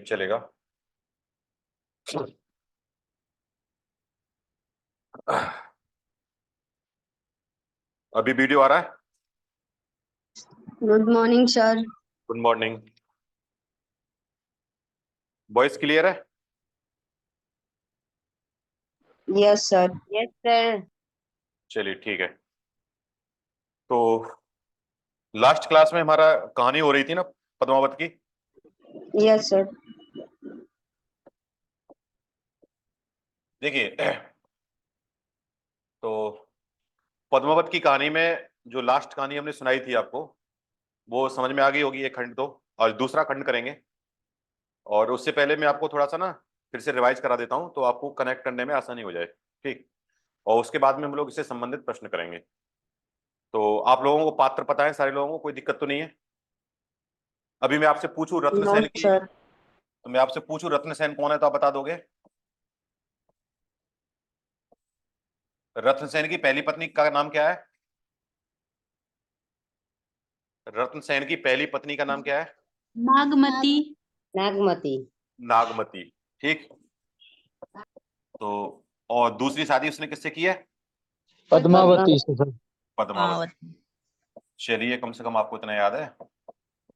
चलेगा। अभी वीडियो आ रहा है? Good morning sir. Good morning. Voice clear है? Yes sir. Yes sir. चलिए ठीक है। तो लास्ट क्लास में हमारा कहानी हो रही थी ना, पद्मावत की। Yes sir. देखिए, तो पद्मावत की कहानी में जो लास्ट कहानी हमने सुनाई थी आपको, वो समझ में आ गई होगी। एक खंड तो, और दूसरा खंड करेंगे। और उससे पहले मैं आपको थोड़ा सा ना फिर से रिवाइज करा देता हूं, तो आपको कनेक्ट करने में आसानी हो जाए। ठीक। और उसके बाद में हम लोग इससे संबंधित प्रश्न करेंगे। तो आप लोगों को पात्र पता है, सारे लोगों को? कोई दिक्कत तो नहीं है? अभी मैं आपसे पूछूं रत्न नो सेन की, सर। तो मैं आपसे पूछूं रत्न सेन कौन है, तो आप बता दोगे? रत्न सेन की पहली पत्नी का नाम क्या है? रत्न सेन की पहली पत्नी का नाम क्या है? नागमती। नागमती। नागमती। ठीक। तो और दूसरी शादी उसने किससे की है? पद्मावती से सर। पद्मावती। चलिए, कम से कम आपको इतना याद है,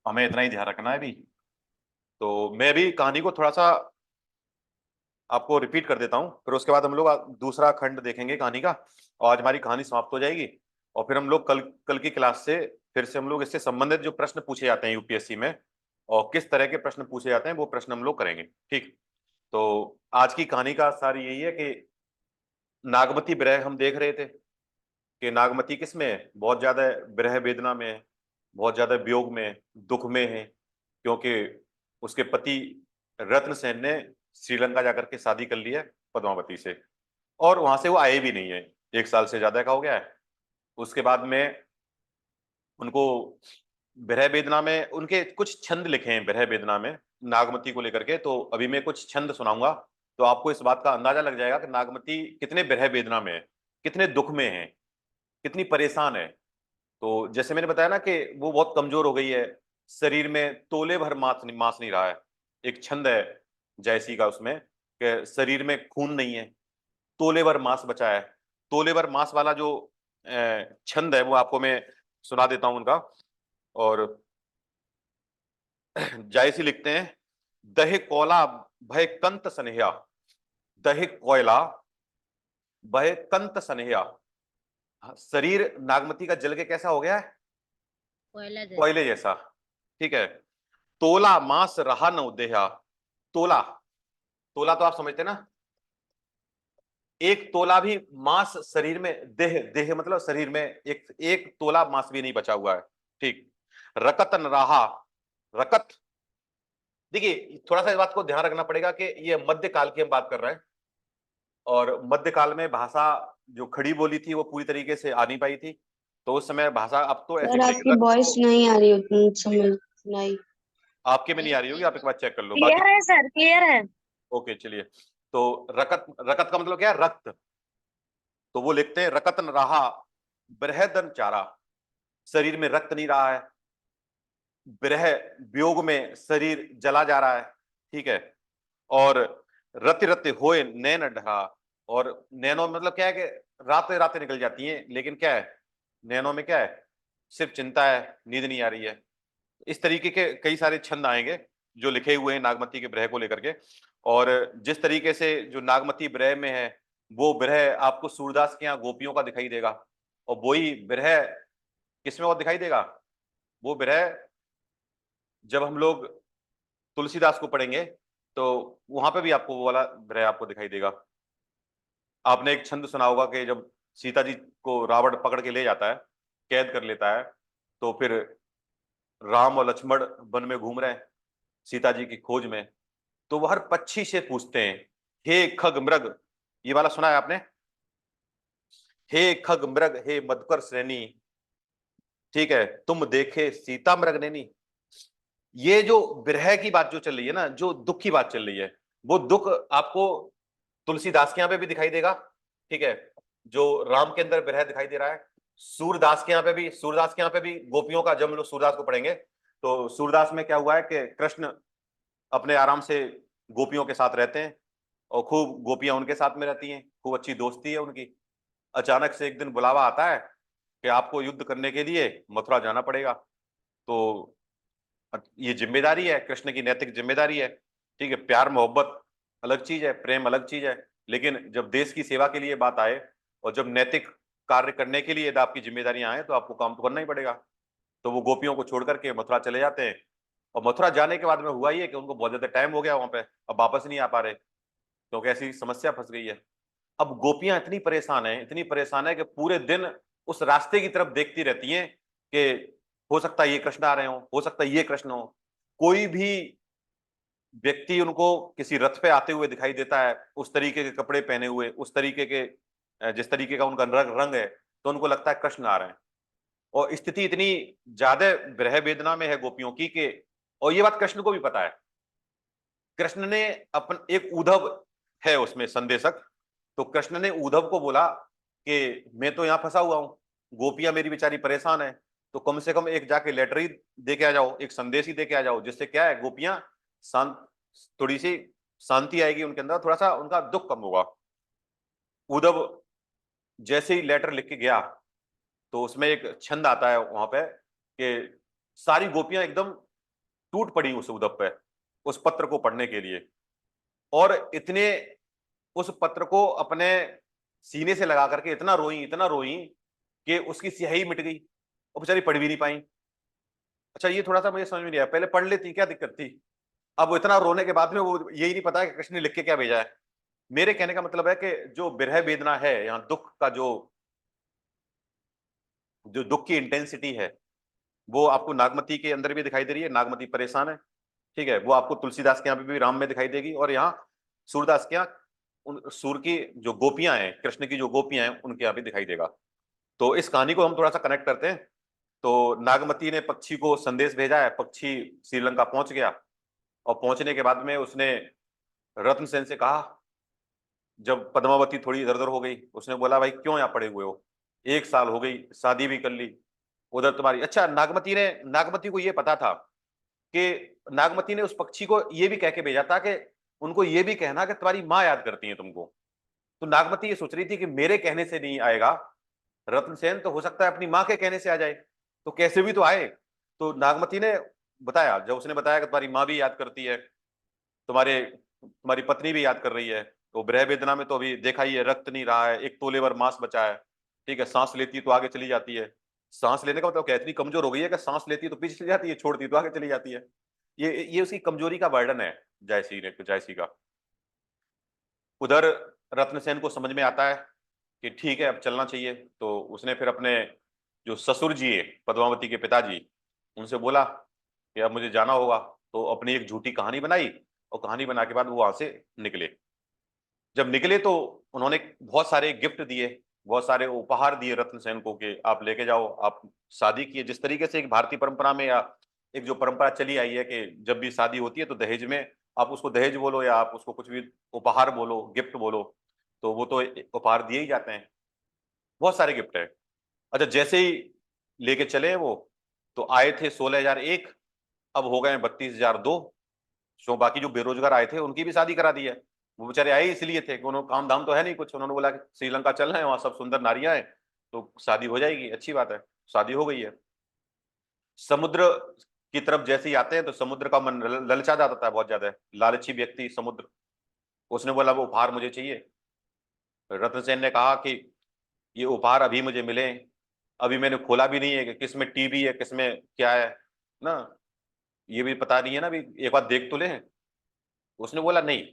हमें इतना ही ध्यान रखना है अभी। तो मैं भी कहानी को थोड़ा सा आपको रिपीट कर देता हूँ, फिर उसके बाद हम लोग दूसरा खंड देखेंगे कहानी का, और आज हमारी कहानी समाप्त हो जाएगी। और फिर हम लोग कल कल की क्लास से फिर से हम लोग इससे संबंधित जो प्रश्न पूछे जाते हैं यूपीएससी में, और किस तरह के प्रश्न पूछे जाते हैं, वो प्रश्न हम लोग करेंगे। ठीक। तो आज की कहानी का सार यही है कि नागमती विरह हम देख रहे थे कि नागमती किस में है? बहुत ज्यादा विरह वेदना में है, बहुत ज्यादा वियोग में, दुख में है, क्योंकि उसके पति रत्न सेन ने श्रीलंका जाकर के शादी कर ली है पद्मावती से, और वहां से वो आए भी नहीं है। 1 साल से ज्यादा का हो गया है। उसके बाद में उनको विरह वेदना में उनके कुछ छंद लिखे हैं विरह वेदना में नागमती को लेकर के, तो अभी मैं कुछ छंद सुनाऊंगा, तो आपको इस बात का अंदाजा लग जाएगा कि नागमती कितने विरह वेदना में है, कितने दुख में है, कितनी परेशान है। तो जैसे मैंने बताया ना कि वो बहुत कमजोर हो गई है, शरीर में तोले भर मांस नहीं रहा है। एक छंद है जयसी का उसमें कि शरीर में खून नहीं है, तोले भर मांस बचा है। तोले भर मांस वाला जो छंद है वो आपको मैं सुना देता हूं उनका। और जायसी लिखते हैं, दहे कोला भय कंत सनेहा, दहे कोयला भय कंत सनेहा। शरीर नागमती का जल के कैसा हो गया है? कोयले जैसा। ठीक है। तोला मांस रहा न उदेहा। तोला, तोला तो आप समझते ना, एक तोला भी मांस शरीर में, देह देह मतलब शरीर में एक एक तोला मांस भी नहीं बचा हुआ है। ठीक। रकत न रहा। रकत, देखिए थोड़ा सा इस बात को ध्यान रखना पड़ेगा कि ये मध्यकाल की हम बात कर रहे हैं, और मध्यकाल में भाषा जो खड़ी बोली थी वो पूरी तरीके से आ नहीं पाई थी। तो उस समय भाषा, अब तो ऐसे सर बोलेंगे आपकी वॉइस नहीं आ रही उतनी समझ नहीं। आपके में नहीं आ रही होगी, आप एक बार चेक कर लो बाकी। क्लियर है सर, क्लियर है। ओके चलिए। तो रकत, रकत का मतलब क्या है? रक्त। तो वो लिखते हैं रकत न रहा बृहदन चारा, शरीर में रक्त नहीं रहा है, विरह वियोग में शरीर जला जा रहा है। ठीक है। और रति रति होए नैन ढहा, और नैनो मतलब क्या है कि रातें रातें निकल जाती हैं, लेकिन क्या है नैनो में क्या है? सिर्फ चिंता है, नींद नहीं आ रही है। इस तरीके के कई सारे छंद आएंगे जो लिखे हुए हैं नागमती के विरह को लेकर के। और जिस तरीके से जो नागमती विरह में है, वो विरह आपको सूरदास के यहाँ गोपियों का दिखाई देगा, और वही विरह किसमें और दिखाई देगा? वो विरह जब हम लोग तुलसीदास को पढ़ेंगे, तो वहां पे भी आपको वो वाला विरह आपको दिखाई देगा। आपने एक छंद सुना होगा कि जब सीता जी को रावण पकड़ के ले जाता है, कैद कर लेता है, तो फिर राम और लक्ष्मण वन में घूम रहे हैं सीता जी की खोज में, तो वह हर पक्षी से पूछते हैं, हे खग मृग, ये वाला सुना है आपने? हे खग मृग हे मधुकर श्रेणी, ठीक है, तुम देखे सीता मृग नैनी। ये जो विरह की बात जो चल रही है ना, जो दुख की बात चल रही है, वो दुख आपको तुलसीदास के यहाँ पे भी दिखाई देगा। ठीक है। जो राम के अंदर विरह दिखाई दे रहा है, सूरदास के यहाँ पे भी, सूरदास के यहाँ पे भी गोपियों का, जब हम लोग सूरदास को पढ़ेंगे तो सूरदास में क्या हुआ है कि कृष्ण अपने आराम से गोपियों के साथ रहते हैं और खूब गोपियां उनके साथ में रहती हैं, खूब अच्छी दोस्ती है उनकी। अचानक से एक दिन बुलावा आता है कि आपको युद्ध करने के लिए मथुरा जाना पड़ेगा। तो ये जिम्मेदारी है, कृष्ण की नैतिक जिम्मेदारी है। ठीक है, प्यार मोहब्बत अलग चीज है, प्रेम अलग चीज है, लेकिन जब देश की सेवा के लिए बात आए और जब नैतिक कार्य करने के लिए यदि आपकी जिम्मेदारियां आए तो आपको काम तो करना ही पड़ेगा। तो वो गोपियों को छोड़ करके मथुरा चले जाते हैं। और मथुरा जाने के बाद में हुआ ये कि उनको बहुत ज्यादा टाइम हो गया वहां पे, अब वापस नहीं आ पा रहे क्योंकि ऐसी समस्या फंस गई है। अब गोपियां इतनी परेशान है, इतनी परेशान है कि पूरे दिन उस रास्ते की तरफ देखती रहती हैं कि हो सकता है ये कृष्ण आ रहे हो सकता है ये कृष्ण हो। कोई भी व्यक्ति उनको किसी रथ पे आते हुए दिखाई देता है, उस तरीके के कपड़े पहने हुए, उस तरीके के जिस तरीके का उनका रंग है, तो उनको लगता है कृष्ण आ रहे हैं। और स्थिति इतनी ज्यादा विरह वेदना में है गोपियों की कि, और ये बात कृष्ण को भी पता है। कृष्ण ने अपन एक उद्धव है उसमें संदेशक, तो कृष्ण ने उद्धव को बोला कि मैं तो यहां फंसा हुआ हूं, गोपियां मेरी बेचारी परेशान है, तो कम से कम एक जाके लेटर ही दे के आ जाओ, एक संदेश ही दे के आ जाओ, जिससे क्या है गोपियां शांत, थोड़ी सी शांति आएगी उनके अंदर, थोड़ा सा उनका दुख कम होगा। उद्धव जैसे ही लेटर लिख के गया तो उसमें एक छंद आता है वहां पे कि सारी गोपियां एकदम टूट पड़ी उस उद्धव पे, उस पत्र को पढ़ने के लिए। और इतने उस पत्र को अपने सीने से लगा करके इतना रोई कि उसकी स्याही मिट गई और बेचारी पढ़ भी नहीं पाई। अच्छा, ये थोड़ा सा मुझे समझ में नहीं आया, पहले पढ़ लेती क्या दिक्कत थी, अब वो इतना रोने के बाद में वो यही नहीं पता कि कृष्ण ने लिख के क्या भेजा है। मेरे कहने का मतलब है कि जो विरह वेदना है, यहाँ दुख का जो जो दुख की इंटेंसिटी है, वो आपको नागमती के अंदर भी दिखाई दे रही है। नागमती परेशान है, ठीक है, वो आपको तुलसीदास के यहाँ पे भी राम में दिखाई देगी, और यहाँ सूरदास के यहाँ उन सूर की जो गोपियां हैं, कृष्ण की जो गोपियां हैं, उनके यहाँ भी दिखाई देगा। तो इस कहानी को हम थोड़ा सा कनेक्ट करते हैं। तो नागमती ने पक्षी को संदेश भेजा है, पक्षी श्रीलंका पहुंच गया, और पहुंचने के बाद में उसने रत्न सेन से कहा, जब पद्मावती थोड़ी इधर उधर हो गई, उसने बोला भाई क्यों यहाँ पड़े हुए हो, 1 साल हो गई, शादी भी कर ली, उधर तुम्हारी। अच्छा, नागमती को ये पता था कि नागमती ने उस पक्षी को ये भी कह के भेजा था कि उनको ये भी कहना कि तुम्हारी माँ याद करती है तुमको। तो नागमती ये सोच रही थी कि मेरे कहने से नहीं आएगा रत्न सेन, तो हो सकता है अपनी माँ के कहने से आ जाए, तो कैसे भी तो आए। तो नागमती ने बताया, जब उसने बताया कि तुम्हारी माँ भी याद करती है, तुम्हारी पत्नी भी याद कर रही है, तो विरह वेदना में तो अभी देखा ही है, रक्त नहीं रहा है, 1 तोले भर मांस बचा है, ठीक है, सांस लेती है तो आगे चली जाती है। सांस लेने का मतलब क्या, इतनी कमजोर हो गई है कि सांस लेती है तो पीछे चली जाती है, छोड़ती है तो आगे चली जाती है। ये उसकी कमजोरी का वर्णन है जायसी का। उधर रत्नसेन को समझ में आता है कि ठीक है अब चलना चाहिए, तो उसने फिर अपने जो ससुर जी है, पद्मावती के पिताजी, उनसे बोला कि अब मुझे जाना होगा। तो अपनी एक झूठी कहानी बनाई, और कहानी बना के बाद वो वहां से निकले। जब निकले तो उन्होंने बहुत सारे गिफ्ट दिए, बहुत सारे उपहार दिए रत्नसेन को कि आप लेके जाओ, आप शादी किए। जिस तरीके से एक भारतीय परंपरा में, या एक जो परंपरा चली आई है कि जब भी शादी होती है तो दहेज में, आप उसको दहेज बोलो या आप उसको कुछ भी उपहार बोलो, गिफ्ट बोलो, तो वो तो उपहार दिए ही जाते हैं। बहुत सारे गिफ्ट है। अच्छा, जैसे ही लेके चले वो, तो आए थे 16,001, अब हो गए 32,002। सो बाकी जो बेरोजगार आए थे उनकी भी शादी करा दी है। वो बेचारे आए इसलिए थे कि उन्होंने काम धाम तो है नहीं कुछ, उन्होंने बोला कि श्रीलंका चल रहे हैं, वहां सब सुंदर नारियां हैं, तो शादी हो जाएगी, अच्छी बात है। शादी हो गई है। समुद्र की तरफ जैसे ही आते हैं तो समुद्र का मन ललचा जाता है बहुत ज्यादा, लालची व्यक्ति समुद्र। उसने बोला वो उपहार मुझे चाहिए। रत्नसेन ने कहा कि ये उपहार अभी मुझे मिले, अभी मैंने खोला भी नहीं है कि किसमें टीबी है किसमें क्या है ना, ये भी पता नहीं है ना, अभी एक बार देख तो ले। उसने बोला नहीं।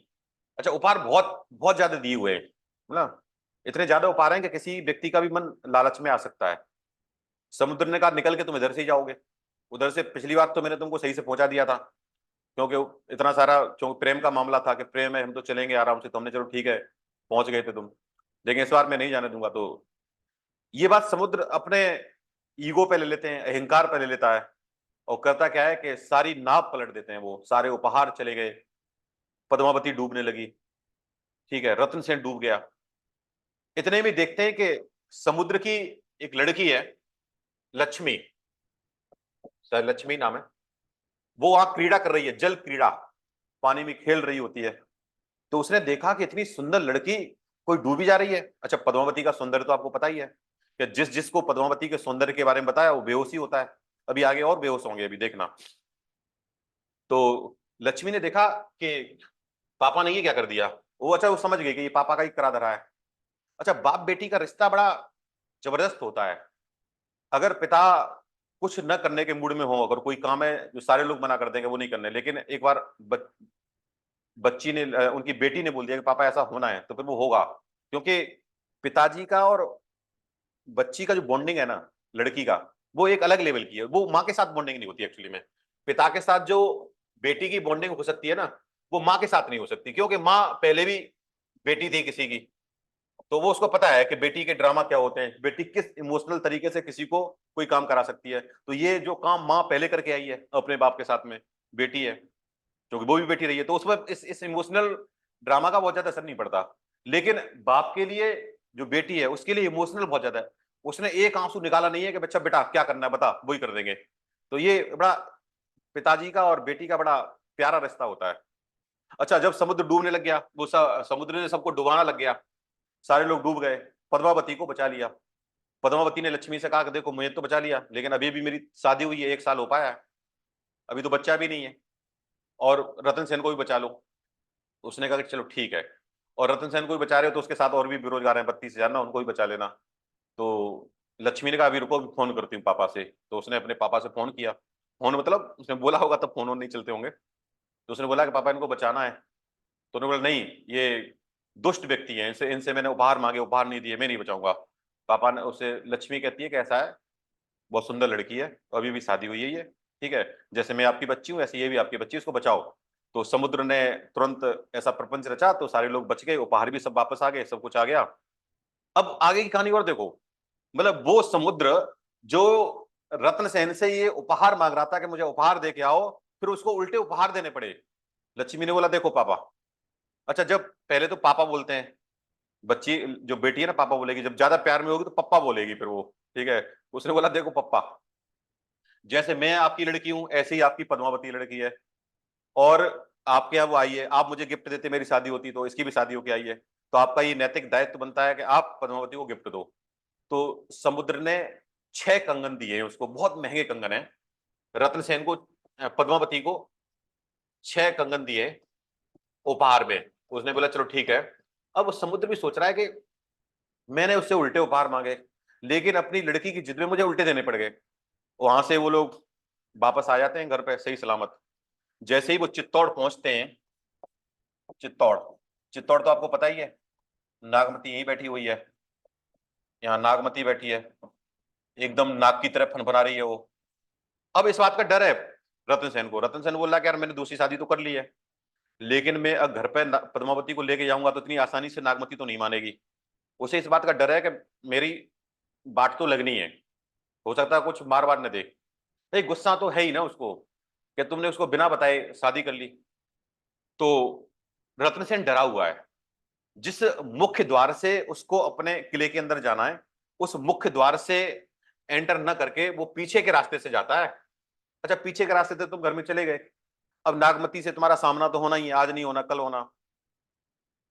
अच्छा, उपहार बहुत बहुत ज्यादा दिए हुए हैं ना, इतने ज्यादा उपहार हैं कि किसी व्यक्ति का भी मन लालच में आ सकता है। समुद्र ने कहा निकल के तुम इधर से ही जाओगे, उधर से पिछली बार तो मैंने तुमको सही से पहुंचा दिया था, क्योंकि इतना सारा प्रेम का मामला था कि प्रेम है हम तो चलेंगे आराम से, तो हमने चलो ठीक है पहुंच गए थे तुम, लेकिन इस बार मैं नहीं जाने दूंगा। तो ये बात समुद्र अपने ईगो पे ले लेते हैं, अहंकार पे ले लेता है, और करता क्या है कि सारी नाव पलट देते हैं, वो सारे उपहार चले गए, पद्मावती डूबने लगी, ठीक है, रत्न सेन डूब गया। इतने में देखते हैं कि समुद्र की एक लड़की है, लक्ष्मी, शायद लक्ष्मी नाम है, वो वहां क्रीड़ा कर रही है, जल क्रीड़ा। पानी में खेल रही होती है, तो उसने देखा कि इतनी सुंदर लड़की कोई डूबी जा रही है। अच्छा, पद्मावती का सौंदर्य तो आपको पता ही है कि जिस जिसको पद्मावती के सौंदर्य के बारे में बताया वो बेहोश ही होता है। अभी आगे और बेहोश होंगे, अभी देखना। तो लक्ष्मी ने देखा कि पापा ने ये क्या कर दिया। वो अच्छा, वो समझ गई कि ये पापा का ही करा धरा है। अच्छा, बाप बेटी का रिश्ता बड़ा जबरदस्त होता है। अगर पिता कुछ न करने के मूड में हो, अगर कोई काम है जो सारे लोग मना कर देंगे वो नहीं करने, लेकिन एक बार बच्ची ने उनकी बेटी ने बोल दिया कि पापा ऐसा होना है, तो फिर वो होगा। क्योंकि पिताजी का और बच्ची का जो बॉन्डिंग है ना, लड़की का, वो एक अलग लेवल की है। वो माँ के साथ बॉन्डिंग नहीं होती एक्चुअली में। पिता के साथ जो बेटी की बॉन्डिंग हो सकती है ना, वो माँ के साथ नहीं हो सकती, क्योंकि माँ पहले भी बेटी थी किसी की। तो वो उसको पता है कि बेटी के ड्रामा क्या होते हैं, बेटी किस इमोशनल तरीके से किसी को कोई काम करा सकती है। तो ये जो काम माँ पहले करके आई है अपने बाप के साथ में, बेटी है क्योंकि वो भी बेटी रही है, तो उसमें इस इमोशनल ड्रामा का बहुत ज्यादा असर नहीं पड़ता। लेकिन बाप के लिए जो बेटी है उसके लिए इमोशनल बहुत ज्यादा है। उसने एक आंसू निकाला नहीं है कि बच्चा बेटा क्या करना है बता, वही कर देंगे। तो ये बड़ा पिताजी का और बेटी का बड़ा प्यारा रिश्ता होता है। अच्छा, जब समुद्र डूबने लग गया, वो समुद्र ने सबको डुबाना लग गया, सारे लोग डूब गए, पद्मावती को बचा लिया। पद्मावती ने लक्ष्मी से कहा कि देखो मुझे तो बचा लिया, लेकिन अभी भी मेरी शादी हुई है, 1 साल हो पाया है, अभी तो बच्चा भी नहीं है, और रतन सेन को भी बचा लो। उसने कहा कि चलो ठीक है, और रतन सेन को भी बचा रहे हो तो उसके साथ और भी बेरोजगार हैं 32,000 ना, उनको भी बचा लेना। तो लक्ष्मी ने कहा अभी रुको, अभी फोन करती हूँ पापा से। तो उसने अपने पापा से फोन किया। फोन मतलब उसने बोला होगा, तब फोन नहीं चलते होंगे। तो उसने बोला कि पापा इनको बचाना है। तो उन्होंने बोला नहीं, ये दुष्ट व्यक्ति हैं, इनसे इनसे मैंने उपहार मांगे, उपहार नहीं दिए, मैं नहीं बचाऊंगा। पापा ने उसे, लक्ष्मी कहती है कि ऐसा है, बहुत सुंदर लड़की है, अभी भी शादी हुई है ये, ठीक है, जैसे मैं आपकी बच्ची हूँ ऐसे ये भी आपकी बच्ची, इसको बचाओ। तो समुद्र ने तुरंत ऐसा प्रपंच रचा, तो सारे लोग बच गए, उपहार भी सब वापस आ गए, सब कुछ आ गया। अब आगे की कहानी और देखो। मतलब वो समुद्र जो रत्न सेन से ये उपहार मांग रहा था कि मुझे उपहार दे के आओ, फिर उसको उल्टे उपहार देने पड़े। लक्ष्मी ने बोला देखो पापा। अच्छा, जब पहले तो पापा बोलते हैं, बच्ची जो बेटी है ना पापा बोलेगी, जब ज्यादा प्यार में होगी तो पप्पा बोलेगी फिर वो, ठीक है। उसने बोला देखो पप्पा, जैसे मैं आपकी लड़की हूं ऐसे ही आपकी पद्मावती लड़की है, और आपके यहाँ वो आई है, आप मुझे गिफ्ट देते मेरी शादी होती, तो इसकी भी शादी होके आई है, तो आपका ये नैतिक दायित्व बनता है कि आप पद्मावती को गिफ्ट दो। तो समुद्र ने 6 कंगन दिए हैं उसको, बहुत महंगे कंगन है। रत्न सेन को, पद्मावती को 6 कंगन दिए उपहार में। उसने बोला चलो ठीक है। अब वो समुद्र भी सोच रहा है कि मैंने उससे उल्टे उपहार मांगे, लेकिन अपनी लड़की की जिद में मुझे उल्टे देने पड़ गए। वहां से वो लोग वापस आ जाते हैं घर पे सही सलामत। जैसे ही वो चित्तौड़ पहुंचते हैं, चित्तौड़, चित्तौड़ तो आपको पता ही है, नागमती यहीं बैठी हुई है, यहाँ नागमती बैठी है, एकदम नाग की तरफ फनफना रही है वो। अब इस बात का डर है रतन सेन को। रतन सेन बोल रहा है कि यार मैंने दूसरी शादी तो कर ली है, लेकिन मैं अब घर पे पद्मावती को लेके जाऊंगा तो इतनी आसानी से नागमती तो नहीं मानेगी। उसे इस बात का डर है कि मेरी बाट तो लगनी है, हो सकता है कुछ मार वार न दे। भाई गुस्सा तो है ही ना उसको कि तुमने उसको बिना बताए शादी कर ली। तो रत्न सेन डरा हुआ है। जिस मुख्य द्वार से उसको अपने किले के अंदर जाना है, उस मुख्य द्वार से एंटर न करके वो पीछे के रास्ते से जाता है। अच्छा, पीछे के रास्ते से तुम घर में चले गए, अब नागमती से तुम्हारा सामना तो होना ही है, आज नहीं होना कल होना।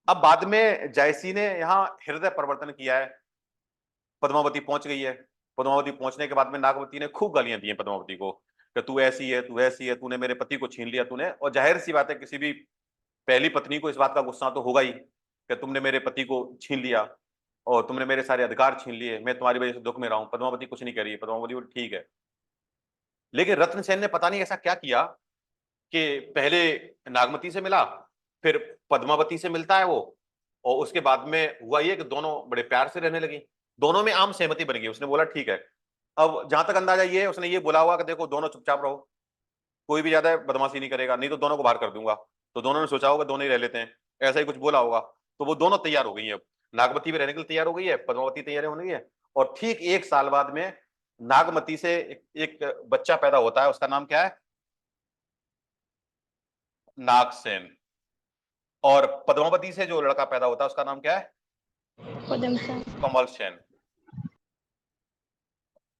अब बाद में जायसी ने यहाँ हृदय परिवर्तन किया है, पद्मावती पहुंच गई है। पद्मावती पहुंचने के बाद में नागवती ने खूब गालियां दी हैं पद्मावती को कि तू ऐसी है, तू ऐसी है, तूने मेरे पति को छीन लिया तूने। और जाहिर सी बात है, किसी भी पहली पत्नी को इस बात का गुस्सा तो होगा ही कि तुमने मेरे पति को छीन लिया और तुमने मेरे सारे अधिकार छीन लिए, मैं तुम्हारी वजह से दुख में रहा हूं। पद्मावती कुछ नहीं कह रही है, पद्मावती बोली ठीक है। लेकिन रत्न सेन ने पता नहीं ऐसा क्या किया कि पहले नागमती से मिला, फिर पद्मावती से मिलता है वो, और उसके बाद में हुआ ये कि दोनों बड़े प्यार से रहने लगी, दोनों में आम सहमति बन गई। उसने बोला ठीक है। अब जहां तक अंदाजा ये है, उसने ये बोला हुआ कि देखो दोनों चुपचाप रहो, कोई भी ज्यादा बदमाशी नहीं करेगा, नहीं तो दोनों को बाहर कर दूंगा। तो दोनों ने सोचा होगा दोनों ही रह लेते हैं, ऐसा ही कुछ बोला होगा। तो वो दोनों तैयार हो गई है, अब नागमती भी रहने के लिए तैयार हो गई है, पद्मावती तैयार होने गई है। और ठीक 1 साल बाद में नागमती से एक बच्चा पैदा होता है, उसका नाम क्या है, नागसेन। और पद्मावती से जो लड़का पैदा होता है उसका नाम क्या है, कमल सेन।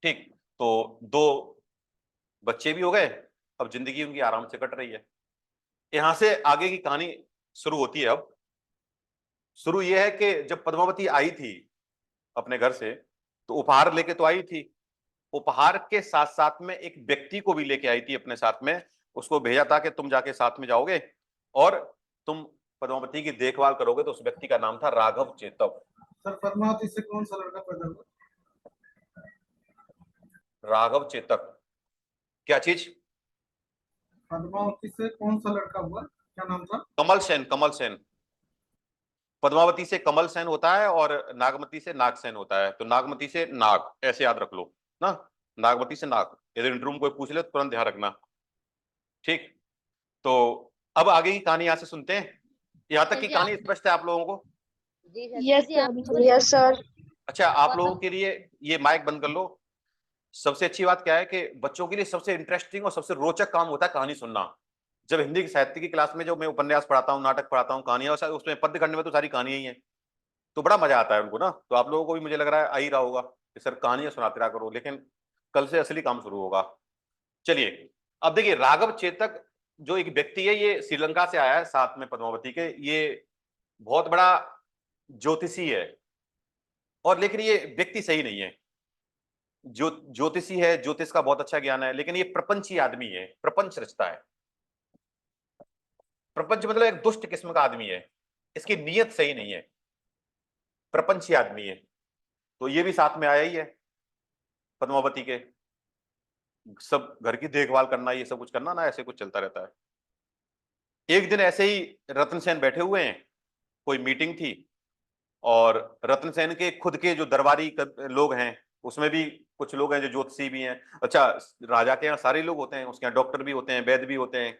ठीक, तो 2 बच्चे भी हो गए, अब जिंदगी उनकी आराम से कट रही है। यहां से आगे की कहानी शुरू होती है। अब शुरू यह है कि जब पद्मावती आई थी अपने घर से, तो उपहार लेके तो आई थी, उपहार के साथ साथ में एक व्यक्ति को भी लेके आई थी अपने साथ में। उसको भेजा था कि तुम जाके साथ में जाओगे और तुम पद्मावती की देखभाल करोगे। तो उस व्यक्ति का नाम था राघव चेतक। सर पद्मावती से कौन सा लड़का पैदा हुआ? राघव चेतक क्या चीज? पद्मावती से कौन सा लड़का हुआ, क्या नाम था? कमल सेन, कमल सेन। पद्मावती से कमल सेन होता है और नागमती से नाग सेन होता है। तो नागमती से नाग, ऐसे याद रख लो ना, नागमती से नाग। यदि इंटरव्यू में कोई पूछ ले तो तुरंत ध्यान रखना, ठीक। तो अब आगे की कहानी यहां से सुनते हैं। यहां तक की कहानी स्पष्ट है आप लोगों को? Yes sir. अच्छा, आप लोगों के लिए ये माइक बंद कर लो। सबसे अच्छी बात क्या है कि बच्चों के लिए सबसे इंटरेस्टिंग और सबसे रोचक काम होता है कहानी सुनना। जब हिंदी की साहित्य की क्लास में जो मैं उपन्यास पढ़ाता हूँ, नाटक पढ़ाता हूँ, कहानियां, उसमें पद्य खंड में तो सारी कहानियां ही हैं, तो बड़ा मजा आता है उनको ना। तो आप लोगों को भी मुझे लग रहा है आ ही रहा होगा कि सर कहानियां सुनाते रहा करो, लेकिन कल से असली काम शुरू होगा। चलिए, अब देखिए, राघव चेतक जो एक व्यक्ति है, ये श्रीलंका से आया है साथ में पद्मावती के। ये बहुत बड़ा ज्योतिषी है, और लेकिन ये व्यक्ति सही नहीं है। ज्योतिषी है, ज्योतिष का बहुत अच्छा ज्ञान है, लेकिन ये प्रपंची आदमी है, प्रपंच रचता है। प्रपंच मतलब एक दुष्ट किस्म का आदमी है, इसकी नीयत सही नहीं है, प्रपंची आदमी है। तो ये भी साथ में आया ही है पद्मावती के, सब घर की देखभाल करना, ये सब कुछ करना ना, ऐसे कुछ चलता रहता है। एक दिन ऐसे ही रतन सेन बैठे हुए हैं, कोई मीटिंग थी, और रतन सेन के खुद के जो दरबारी लोग हैं, उसमें भी कुछ लोग हैं जो ज्योतिषी भी हैं। अच्छा, राजा के यहाँ सारे लोग होते हैं, उसके यहाँ डॉक्टर भी होते हैं, वैद्य भी होते हैं,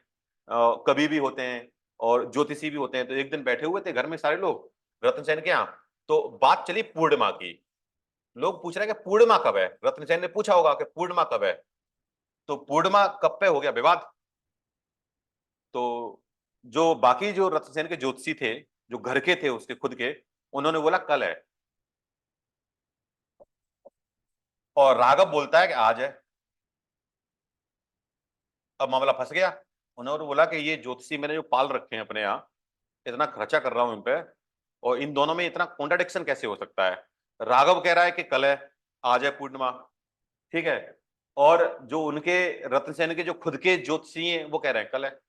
कवि भी होते हैं, और ज्योतिषी भी होते हैं। तो एक दिन बैठे हुए थे घर में सारे लोग रतन सेन के यहाँ, तो बात चली पूर्णिमा की। लोग पूछ रहे हैं कि पूर्णिमा कब है। रतन सेन ने पूछा होगा कि पूर्णिमा कब है, तो पूर्णिमा कब पे हो गया विवाद। तो जो बाकी जो रतन सेन के ज्योतिषी थे, जो घर के थे उसके खुद के, उन्होंने बोला कल है, और राघव बोलता है कि आज है। अब मामला फंस गया। उन्होंने बोला कि ये ज्योतिषी मैंने जो पाल रखे हैं अपने यहाँ, इतना खर्चा कर रहा हूं इन पे, और इन दोनों में इतना कॉन्ट्राडिक्शन कैसे हो सकता है। राघव कह रहा है कि कल है, आज है पूर्णिमा, ठीक है, और जो उनके रतन सेन के जो खुद के ज्योतिषी हैं वो कह रहे हैं कल है।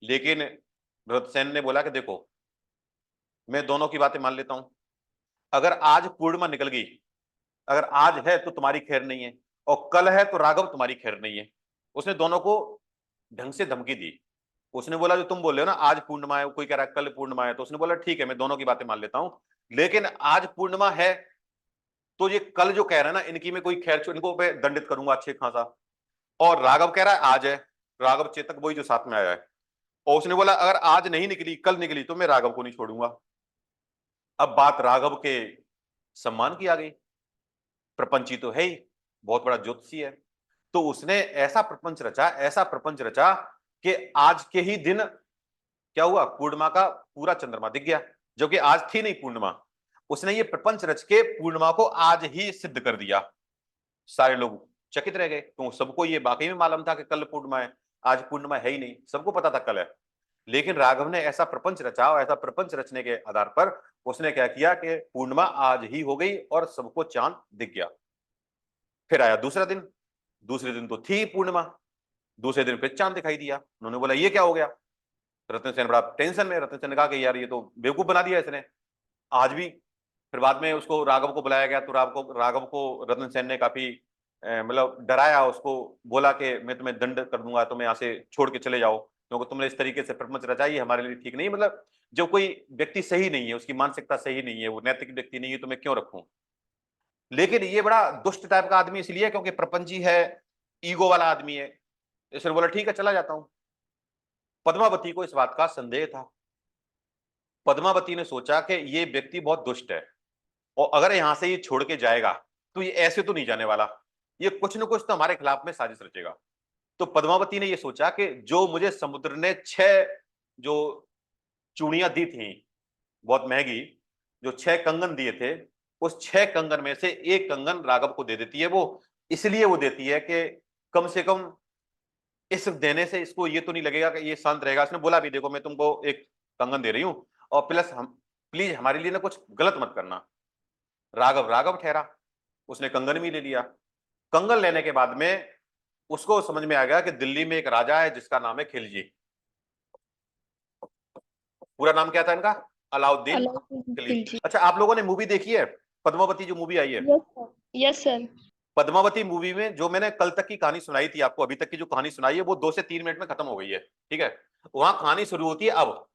लेकिन रतन सेन ने बोला कि देखो, मैं दोनों की बातें मान लेता हूं। अगर आज पूर्णिमा निकल गई, अगर आज है तो तुम्हारी खैर नहीं है, और कल है तो राघव तुम्हारी खैर नहीं है। उसने दोनों को ढंग से धमकी दी। उसने बोला जो तुम बोल रहे हो ना, आज पूर्णिमा है, कोई कह रहा है कल पूर्णिमा है, तो उसने बोला ठीक है, मैं दोनों की बातें मान लेता हूं, लेकिन आज पूर्णिमा है तो ये कल जो कह रहे हैं ना, इनकी मैं कोई खैर, इनको मैं दंडित करूंगा अच्छे खासा। और राघव कह रहा है आज है, राघव चेतक वही जो साथ में आया है, और उसने बोला अगर आज नहीं निकली कल निकली तो मैं राघव को नहीं छोड़ूंगा। अब बात राघव के सम्मान की आ गई, प्रपंची तो है ही, बहुत बड़ा ज्योतिषी है। तो उसने ऐसा प्रपंच रचा, ऐसा प्रपंच रचा कि आज के ही दिन क्या हुआ, पूर्णिमा का पूरा चंद्रमा दिख गया, जो कि आज थी नहीं पूर्णिमा। उसने ये प्रपंच रच के पूर्णिमा को आज ही सिद्ध कर दिया। सारे लोग चकित रह गए, तो सबको ये वाकई में मालूम था कि कल पूर्णिमा है, आज पूर्णिमा है ही नहीं, सबको पता था कल है। लेकिन राघव ने ऐसा प्रपंच रचा, और ऐसा प्रपंच रचने के आधार पर उसने क्या किया कि पूर्णिमा आज ही हो गई और सबको चांद दिख गया। फिर आया दूसरा दिन, दूसरे दिन तो थी पूर्णिमा, दूसरे दिन फिर चांद दिखाई दिया। उन्होंने बोला ये क्या हो गया। रतन सेन बड़ा टेंशन में, रतन सेन ने कहा कि यार ये तो बेवकूफ बना दिया इसने, आज भी। फिर बाद में उसको राघव को बुलाया गया, तो राघव को रतन सेन ने काफी मतलब डराया, उसको बोला कि मैं तुम्हें दंड कर दूंगा, तुम्हें यहाँ से छोड़ के चले जाओ, क्योंकि तुमने इस तरीके से प्रपंच रचा, ये हमारे लिए ठीक नहीं। मतलब जो कोई व्यक्ति सही नहीं है, उसकी मानसिकता सही नहीं है, वो नैतिक व्यक्ति नहीं है, तो मैं क्यों रखूं। लेकिन ये बड़ा दुष्ट टाइप का आदमी इसलिए क्योंकि प्रपंची है, ईगो वाला आदमी है। इसने बोला ठीक है चला जाता हूं। पद्मावती को इस बात का संदेह था। पद्मावती ने सोचा कि ये व्यक्ति बहुत दुष्ट है, और अगर यहां से ये छोड़ के जाएगा तो ये ऐसे तो नहीं जाने वाला, ये कुछ न कुछ तो हमारे खिलाफ में साजिश रचेगा। तो पद्मावती ने ये सोचा कि जो मुझे समुद्र ने 6 जो चूड़ियां दी थी बहुत महंगी, जो 6 कंगन दिए थे, उस 6 कंगन में से एक कंगन राघव को दे देती है। वो इसलिए वो देती है कि कम से कम इस देने से इसको ये तो नहीं लगेगा कि ये शांत रहेगा। इसने बोला भी देखो मैं तुमको एक कंगन दे रही हूं और प्लस हम प्लीज हमारे लिए ना कुछ गलत मत करना। राघव राघव ठहरा, उसने कंगन भी ले लिया। कंगन लेने के बाद में उसको समझ में आ गया कि दिल्ली में एक राजा है जिसका नाम है खिलजी। पूरा नाम क्या था इनका? अलाउद्दीन खिलजी। अच्छा, आप लोगों ने मूवी देखी है पद्मावती, जो मूवी आई है? Yes sir. पद्मावती मूवी में जो मैंने कल तक की कहानी सुनाई थी आपको, अभी तक की जो कहानी सुनाई है वो 2 से 3 मिनट में खत्म हो गई है, ठीक है। वहां कहानी शुरू होती है। अब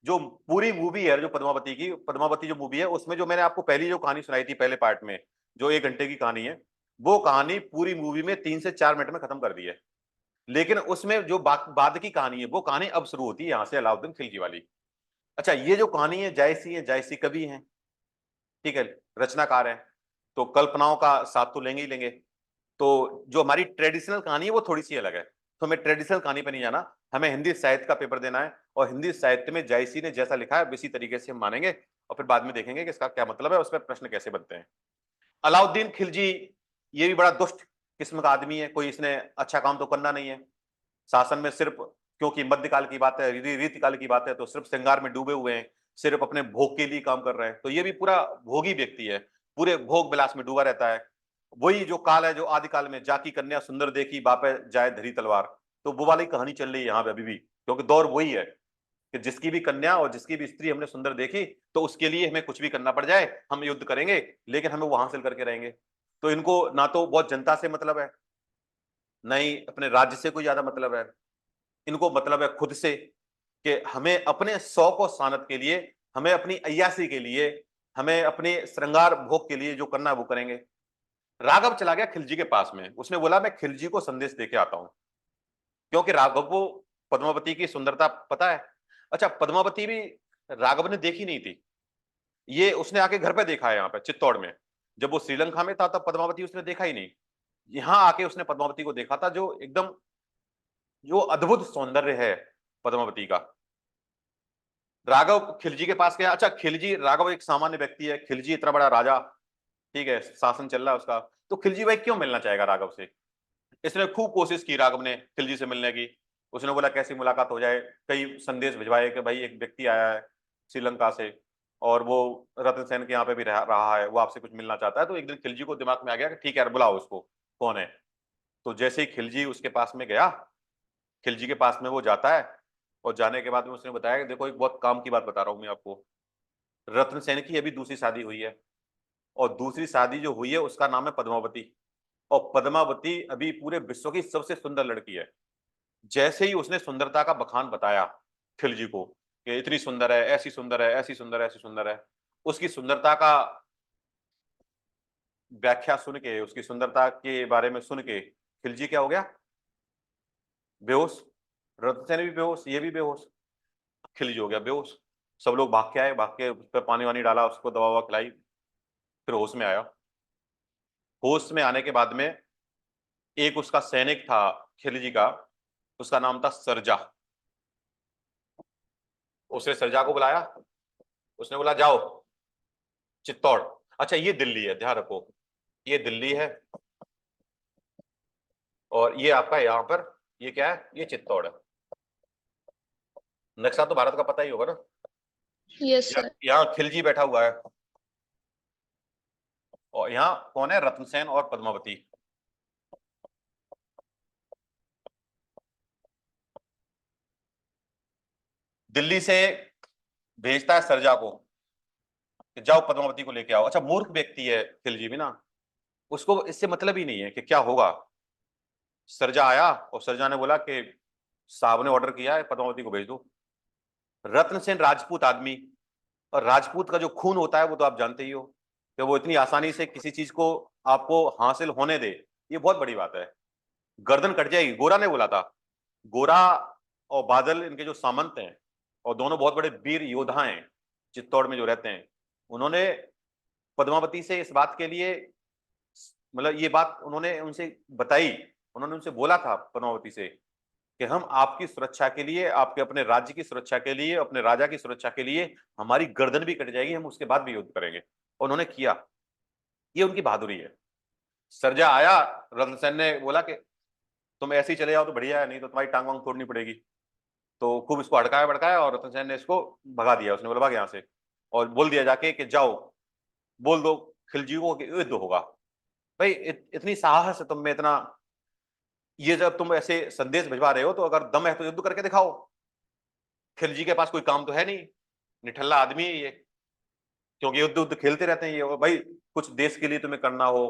जो पूरी मूवी है, जो पद्मावती की, पद्मावती जो मूवी है उसमें जो मैंने आपको पहली जो कहानी सुनाई थी पहले पार्ट में, जो 1 घंटे की कहानी है, वो कहानी पूरी मूवी में 3 से 4 मिनट में खत्म कर दी है। लेकिन उसमें जो बाद की कहानी है वो कहानी अब शुरू होती है यहां से, अलाउद्दीन खिलजी वाली। अच्छा, ये जो कहानी है जायसी कवि है, ठीक है, रचनाकार है, तो कल्पनाओं का साथ तो लेंगे ही लेंगे। तो जो हमारी ट्रेडिशनल कहानी है वो थोड़ी सी अलग है, तो हमें ट्रेडिशनल कहानी पे नहीं जाना, हमें हिंदी साहित्य का पेपर देना है। और हिंदी साहित्य में जायसी ने जैसा लिखा है इसी तरीके से हम मानेंगे और फिर बाद में देखेंगे कि इसका क्या मतलब है, उस पर प्रश्न कैसे बनते हैं। अलाउद्दीन खिलजी ये भी बड़ा दुष्ट किस्म का आदमी है, कोई इसने अच्छा काम तो करना नहीं है। शासन में सिर्फ, क्योंकि मध्यकाल की बात है, रीतिकाल की बात है, तो सिर्फ श्रृंगार में डूबे हुए हैं, सिर्फ अपने भोग के लिए काम कर रहे हैं। तो ये भी पूरा भोगी व्यक्ति है, पूरे भोग विलास में डूबा रहता है। वही जो काल है, जो आदिकाल में जाकी कन्या सुंदर देखी बापे जाए धरी तलवार, तो वो वाली कहानी चल रही है यहाँ पे अभी भी, क्योंकि दौर वही है कि जिसकी भी कन्या और जिसकी भी स्त्री हमने सुंदर देखी तो उसके लिए हमें कुछ भी करना पड़ जाए हम युद्ध करेंगे, लेकिन हमें वो हासिल करके रहेंगे। तो इनको ना तो बहुत जनता से मतलब है, ना ही अपने राज्य से कोई ज्यादा मतलब है, इनको मतलब है खुद से, कि हमें अपने शौक और सानत के लिए, हमें अपनी अय्यासी के लिए, हमें अपने श्रृंगार भोग के लिए जो करना है वो करेंगे। राघव चला गया खिलजी के पास में, उसने बोला मैं खिलजी को संदेश देके आता हूं, क्योंकि राघव को पद्मावती की सुंदरता पता है। अच्छा, पद्मावती भी राघव ने देखी नहीं थी, ये उसने आके घर पे देखा है यहाँ पे चित्तौड़ में। जब वो श्रीलंका में था तब पद्मावती उसने देखा ही नहीं, यहाँ आके उसने पद्मावती को देखा था, जो एकदम जो अद्भुत सौंदर्य है पद्मावती का। राघव खिलजी के पास गया। अच्छा, खिलजी, राघव एक सामान्य व्यक्ति है, खिलजी इतना बड़ा राजा, ठीक है, शासन चल रहा है उसका, तो खिलजी भाई क्यों मिलना चाहेगा राघव से? इसने खूब कोशिश की राघव ने खिलजी से मिलने की। उसने बोला कैसी मुलाकात हो जाए, कई संदेश भिजवाए कि भाई एक व्यक्ति आया है श्रीलंका से और वो रतन सेन के यहाँ पे भी रहा है, वो आपसे कुछ मिलना चाहता है। तो एक दिन खिलजी को दिमाग में आ गया कि ठीक है यार बुलाओ उसको, कौन है। तो जैसे ही खिलजी उसके पास में गया, खिलजी के पास में वो जाता है, और जाने के बाद में उसने बताया कि देखो एक बहुत काम की बात बता रहा हूँ मैं आपको, रत्न सेन की अभी दूसरी शादी हुई है, और दूसरी शादी जो हुई है उसका नाम है पद्मावती, और पद्मावती अभी पूरे विश्व की सबसे सुंदर लड़की है। जैसे ही उसने सुंदरता का बखान बताया खिलजी को कि इतनी सुंदर है, ऐसी सुंदर है, ऐसी सुंदर है, ऐसी सुंदर है, उसकी सुंदरता का व्याख्या सुन के, उसकी सुंदरता के बारे में सुन के खिलजी क्या हो गया? बेहोश। रतन भी बेहोश, ये भी बेहोश, खिलजी हो गया बेहोश। सब लोग भाग के आए, भाग के उस पर पानी वानी डाला, उसको दवा ववा खिलाई, फिर होश में आया। होश में आने के बाद में एक उसका सैनिक था खिलजी का, उसका नाम था सरजा। उसने सरजा को बुलाया, उसने बोला जाओ चित्तौड़। अच्छा, ये दिल्ली है, ध्यान रखो, ये दिल्ली है और ये आपका यहाँ पर ये क्या है, ये चित्तौड़ है। नक्शा तो भारत का पता ही होगा ना। Yes sir. यहाँ खिलजी बैठा हुआ है और यहाँ कौन है? रत्नसेन और पद्मावती। दिल्ली से भेजता है सरजा को कि जाओ पद्मावती को लेके आओ। अच्छा, मूर्ख व्यक्ति है खिलजी भी ना, उसको इससे मतलब ही नहीं है कि क्या होगा। सरजा आया और सरजा ने बोला कि साहब ने ऑर्डर किया है पद्मावती को भेज दो। रत्नसेन राजपूत आदमी, और राजपूत का जो खून होता है वो तो आप जानते ही हो कि वो इतनी आसानी से किसी चीज को आपको हासिल होने दे, ये बहुत बड़ी बात है, गर्दन कट जाएगी। गोरा ने बोला था, गोरा और बादल इनके जो सामंत हैं, और दोनों बहुत बड़े वीर योद्धा हैं चित्तौड़ में जो रहते हैं, उन्होंने पद्मावती से इस बात के लिए, मतलब ये बात उन्होंने उनसे बताई, उन्होंने उनसे बोला था पद्मावती से कि हम आपकी सुरक्षा के लिए, आपके अपने राज्य की सुरक्षा के लिए, अपने राजा की सुरक्षा के लिए हमारी गर्दन भी कट जाएगी, हम उसके बाद भी युद्ध करेंगे। और उन्होंने किया, ये उनकी बहादुरी है। सरजा आया, रतनसेन ने बोला कि तुम ऐसे ही चले जाओ तो बढ़िया है, नहीं तो तुम्हारी टांग वांग तोड़नी पड़ेगी। तो खूब इसको अड़काया भड़काया और रतन सेन ने इसको भगा दिया। उसने बोला भाग यहाँ से, और बोल दिया जाके कि जाओ बोल दो खिलजी को कि युद्ध होगा। भाई इतनी साहस है तुम में, इतना ये जब तुम ऐसे संदेश भिजवा रहे हो तो अगर दम है तो युद्ध करके दिखाओ। खिलजी के पास कोई काम तो है नहीं, निठल्ला आदमी है ये, क्योंकि युद्ध युद्ध खेलते रहते हैं ये। और भाई कुछ देश के लिए तुम्हें करना हो,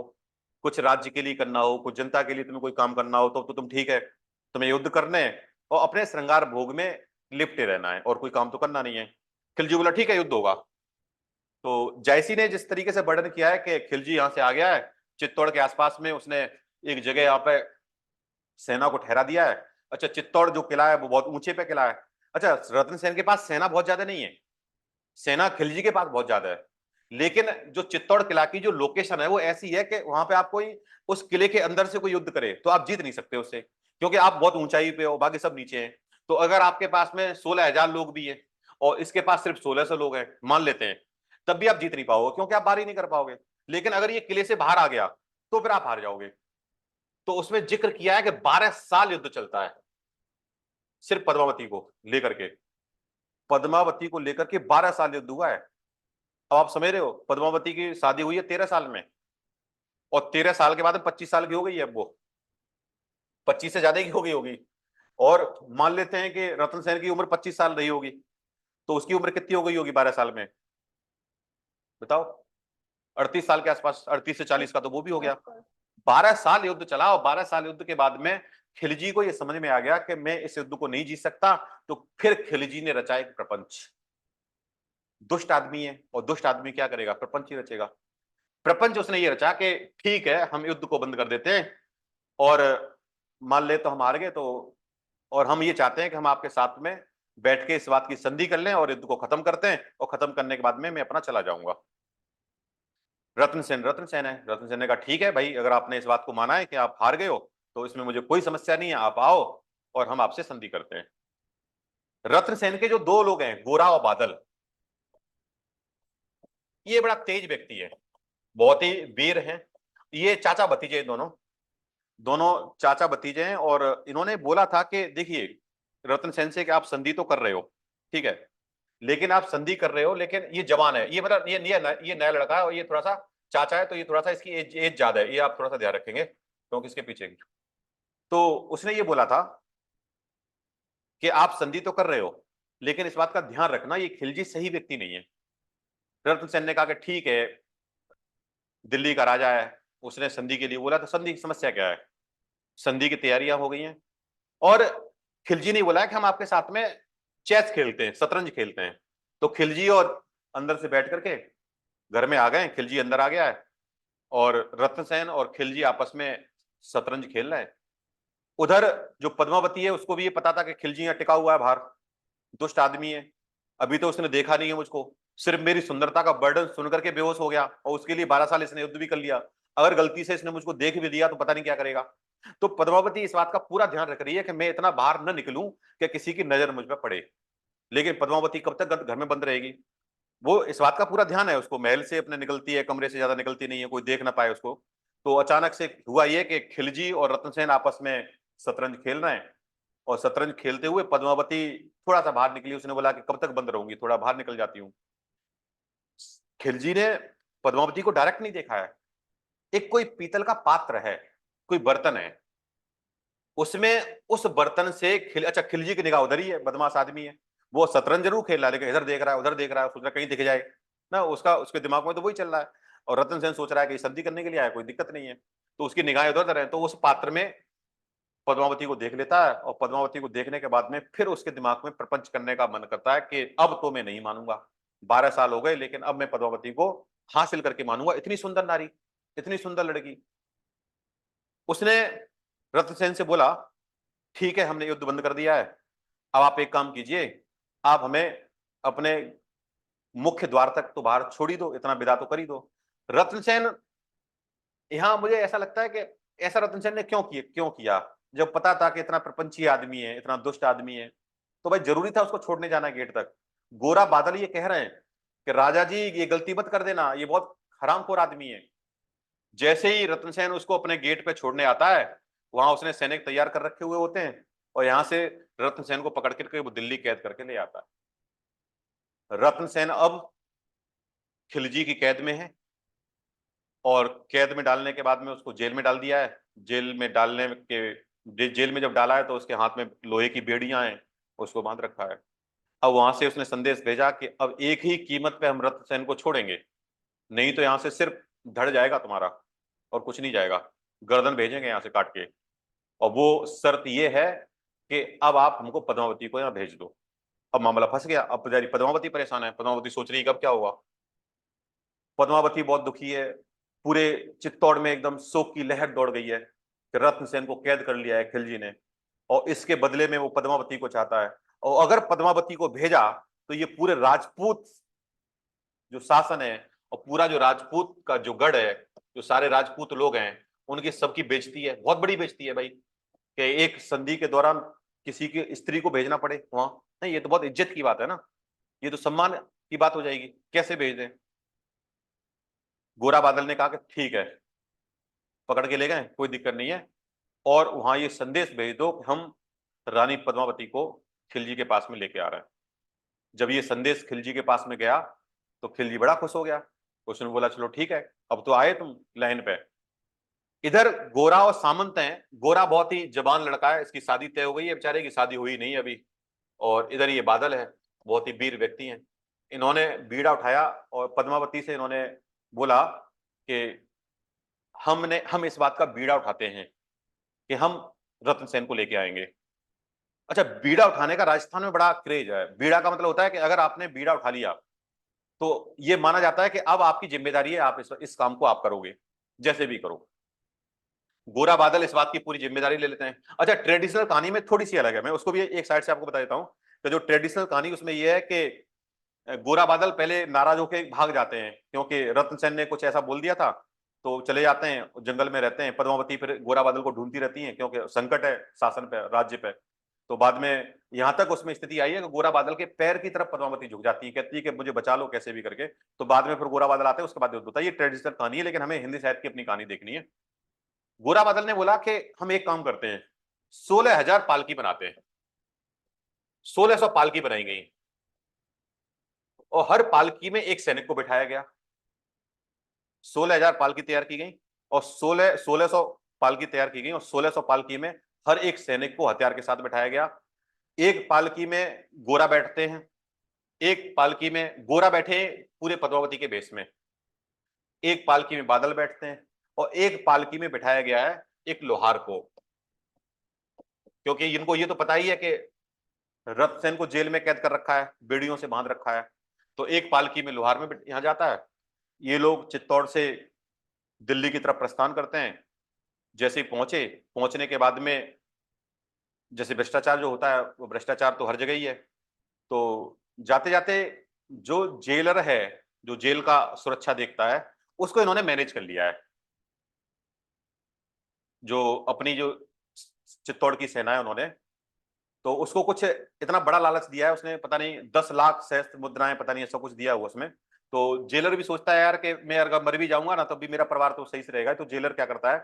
कुछ राज्य के लिए करना हो, कुछ जनता के लिए तुम्हें कोई काम करना हो तो तुम ठीक है, तुम्हें युद्ध करने हैं और अपने श्रृंगार भोग में लिपटे रहना है और कोई काम तो करना नहीं है। खिलजी बोला ठीक है युद्ध होगा। तो जायसी ने जिस तरीके से वर्णन किया है कि खिलजी यहां से आ गया है चित्तौड़ के आसपास में, उसने एक जगह यहाँ पे सेना को ठहरा दिया है। अच्छा, चित्तौड़ जो किला है वो बहुत ऊंचे पे किला है। अच्छा, रतन सेन के पास सेना बहुत ज्यादा नहीं है, सेना खिलजी के पास बहुत ज्यादा है, लेकिन जो चित्तौड़ किला की जो लोकेशन है वो ऐसी है कि वहां पे आप कोई उस किले के अंदर से कोई युद्ध करे तो आप जीत नहीं सकते उससे, क्योंकि आप बहुत ऊंचाई पे हो, बाकी सब नीचे हैं। तो अगर आपके पास में 16,000 लोग भी है और इसके पास सिर्फ 1600 लोग हैं मान लेते हैं, तब भी आप जीत नहीं पाओगे, क्योंकि आप बाहर ही नहीं कर पाओगे। लेकिन अगर ये किले से बाहर आ गया तो फिर आप हार जाओगे। तो उसमें जिक्र किया है कि 12 साल युद्ध चलता है सिर्फ पद्मावती को लेकर के, पद्मावती को लेकर के 12 साल युद्ध हुआ है। अब आप समझ रहे हो, पद्मावती की शादी हुई है 13 साल में, और 13 साल के बाद 25 साल की हो गई है, अब वो 25 से ज्यादा की हो गई होगी। और मान लेते हैं कि रतन सेन की उम्र 25 साल रही होगी, तो उसकी उम्र कितनी हो गई होगी 12 साल में, बताओ? 38 साल के आसपास, 38 से 40 का तो वो भी हो गया। 12 साल युद्ध चला और 12 साल युद्ध के बाद में खिलजी को यह समझ में आ गया कि मैं इस युद्ध को नहीं जीत सकता। तो फिर खिलजी ने रचा एक प्रपंच। दुष्ट आदमी है और दुष्ट आदमी क्या करेगा, प्रपंच ही रचेगा। प्रपंच उसने ये रचा कि ठीक है हम युद्ध को बंद कर देते हैं, और मान ले तो हम हार गए तो, और हम ये चाहते हैं कि हम आपके साथ में बैठ के इस बात की संधि कर लें और युद्ध को खत्म करते हैं, और खत्म करने के बाद में मैं अपना चला जाऊंगा। रतन सेन है, रतन सेन ने कहा ठीक है भाई, अगर आपने इस बात को माना है कि आप हार गए हो तो इसमें मुझे कोई समस्या नहीं है, आप आओ और हम आपसे संधि करते हैं। रतन सेन के जो दो लोग हैं, गोरा और बादल, ये बड़ा तेज व्यक्ति है, बहुत ही वीर हैं। ये चाचा भतीजे दोनों, दोनों चाचा भतीजे हैं। और इन्होंने बोला था कि देखिए रतन सेन से कि आप संधि तो कर रहे हो, ठीक है, लेकिन आप संधि कर रहे हो, लेकिन ये जवान है, ये मतलब ये नया लड़का है और ये थोड़ा सा चाचा है, तो ये थोड़ा सा इसकी एज ज्यादा है, ये आप थोड़ा सा ध्यान रखेंगे क्योंकि इसके पीछे की। तो उसने ये बोला था कि आप संधि तो कर रहे हो, लेकिन इस बात का ध्यान रखना ये खिलजी सही व्यक्ति नहीं है। रतन सेन ने कहा कि ठीक है, दिल्ली का राजा है, उसने संधि के लिए बोला, तो संधि की समस्या क्या है, संधि की तैयारियां हो गई हैं। और खिलजी ने बोला कि हम आपके साथ में चेस खेलते हैं, शतरंज खेलते हैं। तो खिलजी और अंदर से बैठ करके घर में आ गए, खिलजी अंदर आ गया है और रतन सेन और खिलजी आपस में शतरंज खेल रहे हैं। उधर जो पद्मावती है उसको भी ये पता था कि खिलजी यहाँ टिका हुआ है बाहर, दुष्ट आदमी है, अभी तो उसने देखा नहीं है मुझको, सिर्फ मेरी सुंदरता का बर्डन सुनकर के बेहोश हो गया, और उसके लिए 12 साल इसने युद्ध भी कर लिया। अगर गलती से इसने मुझको देख भी लिया तो पता नहीं क्या करेगा। तो पद्मावती इस बात का पूरा ध्यान रख रही है कि मैं इतना बाहर न निकलूं कि किसी की नजर मुझ पर पड़े। लेकिन पद्मावती कब तक घर में बंद रहेगी, वो इस बात का पूरा ध्यान है, उसको महल से अपने निकलती है, कमरे से ज्यादा निकलती नहीं है, कोई देख ना पाए उसको। तो अचानक से हुआ ये कि खिलजी और रतन सेन आपस में शतरंज खेल रहे हैं, और शतरंज खेलते हुए पद्मावती थोड़ा सा बाहर निकली, उसने बोला कि कब तक बंद रहूंगी, थोड़ा बाहर निकल जाती हूँ। खिलजी ने पद्मावती को डायरेक्ट नहीं देखा है, एक कोई पीतल का पात्र है, कोई बर्तन है, उसमें उस बर्तन से अच्छा खिलजी की निगाह उधर ही है, बदमाश आदमी है, वो शतरंज जरूर खेल रहा है लेकिन इधर देख रहा है उधर देख रहा है, सोच रहा कहीं दिख जाए ना, उसके दिमाग में तो वही चल रहा है। और रतन सेन सोच रहा है कि संधि करने के लिए आया, कोई दिक्कत नहीं है, तो उसकी निगाहें उधर उधर है। तो उस पात्र में पद्मावती को देख लेता है, और पद्मावती को देखने के बाद में फिर उसके दिमाग में प्रपंच करने का मन करता है कि अब तो मैं नहीं मानूंगा, 12 साल हो गए लेकिन अब मैं पद्मावती को हासिल करके मानूंगा, इतनी सुंदर नारी, इतनी सुंदर लड़की। उसने रतनसेन से बोला ठीक है हमने युद्ध बंद कर दिया है, अब आप एक काम कीजिए, आप हमें अपने मुख्य द्वार तक तो बाहर छोड़ ही दो, इतना विदा तो कर ही दो। रतनसेन, यहां मुझे ऐसा लगता है कि ऐसा रतनसेन ने क्यों किया, जब पता था कि इतना प्रपंची आदमी है, इतना दुष्ट आदमी है, तो भाई जरूरी था उसको छोड़ने जाना गेट तक। गोरा बादल ये कह रहे हैं कि राजा जी ये गलती मत कर देना, ये बहुत हरामखोर आदमी है। जैसे ही रतनसेन उसको अपने गेट पे छोड़ने आता है, वहां उसने सैनिक तैयार कर रखे हुए होते हैं और यहां से रत्नसेन को पकड़ करके वो दिल्ली कैद करके ले आता है। रत्नसेन अब खिलजी की कैद में है और कैद में डालने के बाद में उसको जेल में डाल दिया है। जेल में जब डाला है तो उसके हाथ में लोहे की बेड़ियां हैं, उसको बांध रखा है। अब वहां से उसने संदेश भेजा कि अब एक ही कीमत पे हम रत्नसेन को छोड़ेंगे, नहीं तो यहां से सिर्फ धड़ जाएगा तुम्हारा और कुछ नहीं जाएगा, गर्दन भेजेंगे यहां से काट के। और वो शर्त ये है कि अब आप हमको पद्मावती को यहाँ भेज दो। अब मामला फंस गया। अब बेचारी पद्मावती परेशान है। पद्मावती सोच रही है कब क्या होगा। पद्मावती बहुत दुखी है। पूरे चित्तौड़ में एकदम शोक की लहर दौड़ गई है कि रत्नसेन को कैद कर लिया है खिलजी ने, और इसके बदले में वो पद्मावती को चाहता है। और अगर पद्मावती को भेजा तो ये पूरे राजपूत जो शासन है और पूरा जो राजपूत का जो गढ़ है, जो सारे राजपूत लोग हैं, उनकी सबकी बेइज्जती है, बहुत बड़ी बेइज्जती है भाई, कि एक संधि के दौरान किसी की स्त्री को भेजना पड़े वहां। नहीं, ये तो बहुत इज्जत की बात है ना, ये तो सम्मान की बात हो जाएगी, कैसे भेज दें। गोरा बादल ने कहा कि ठीक है, पकड़ के ले गए, कोई दिक्कत नहीं है, और वहां ये संदेश भेज दो कि हम रानी पद्मावती को खिलजी के पास में लेके आ रहे हैं। जब ये संदेश खिलजी के पास में गया तो खिलजी बड़ा खुश हो गया। उसने बोला चलो ठीक है, अब तो आए तुम लाइन पे। इधर गोरा और सामंत हैं। गोरा बहुत ही जवान लड़का है, इसकी शादी तय हो गई है, बेचारे की शादी हुई नहीं अभी। और इधर ये बादल है, बहुत ही वीर व्यक्ति हैं। इन्होंने बीड़ा उठाया और पद्मावती से इन्होंने बोला कि हम इस बात का बीड़ा उठाते हैं कि हम रत्नसेन को लेके आएंगे। अच्छा, बीड़ा उठाने का राजस्थान में बड़ा क्रेज है। बीड़ा का मतलब होता है कि अगर आपने बीड़ा उठा लिया तो ये माना जाता है कि अब आपकी जिम्मेदारी है, आप इस काम को आप करोगे, जैसे भी करो। गोरा बादल इस बात की पूरी जिम्मेदारी ले लेते हैं। अच्छा, ट्रेडिशनल कहानी में थोड़ी सी अलग है, मैं उसको भी एक साइड से आपको बता देता हूं। तो जो ट्रेडिशनल कहानी उसमें यह है कि गोरा बादल पहले नाराज होकर भाग जाते हैं क्योंकि रत्नसेन ने कुछ ऐसा बोल दिया था, तो चले जाते हैं, जंगल में रहते हैं। पद्मावती फिर गोरा बादल को ढूंढती रहती है क्योंकि संकट है शासन पे, राज्य पे। तो बाद में यहां तक उसमें स्थिति आई है कि गोरा बादल के पैर की तरफ पद्मावती झुक जाती है, कहती है कि मुझे बचा लो कैसे भी करके। तो बाद में फिर गोरा बादल आते हैं, उसके बाद युद्ध होता है। ये ट्रेडिशनल कहानी है, लेकिन हमें हिंदी साहित्य की अपनी कहानी देखनी है। गोरा बादल ने बोला कि हम एक काम करते हैं, 16,000 पालकी बनाते हैं। 1600 पालकी बनाई गई और हर पालकी में एक सैनिक को बिठाया गया। 16,000 पालकी तैयार की गई और 1600 पालकी तैयार की गई और 1600 पालकी में हर एक सैनिक को हथियार के साथ बिठाया गया। एक पालकी में गोरा बैठते हैं, एक पालकी में गोरा बैठे पूरे पद्मावती के बेस में, एक पालकी में बादल बैठते हैं और एक पालकी में बिठाया गया है एक लोहार को, क्योंकि इनको ये तो पता ही है कि रत्नसेन को जेल में कैद कर रखा है, बेड़ियों से बांध रखा है। तो एक पालकी में लोहार में यहां जाता है। ये लोग चित्तौड़ से दिल्ली की तरफ प्रस्थान करते हैं। जैसे ही पहुंचने के बाद में, जैसे भ्रष्टाचार जो होता है, वो भ्रष्टाचार तो हर जगह ही है। तो जाते जाते जो जेलर है, जो जेल का सुरक्षा देखता है, उसको इन्होंने मैनेज कर लिया है। जो अपनी जो चित्तौड़ की सेना है उन्होंने, तो उसको कुछ इतना बड़ा लालच दिया है उसने, पता नहीं 10 लाख सहस्त्र मुद्राएं, पता नहीं ऐसा कुछ दिया हुआ उसमें। तो जेलर भी सोचता है यार कि मैं अगर मर भी जाऊंगा ना, तब भी मेरा परिवार तो सही से रहेगा। तो जेलर क्या करता है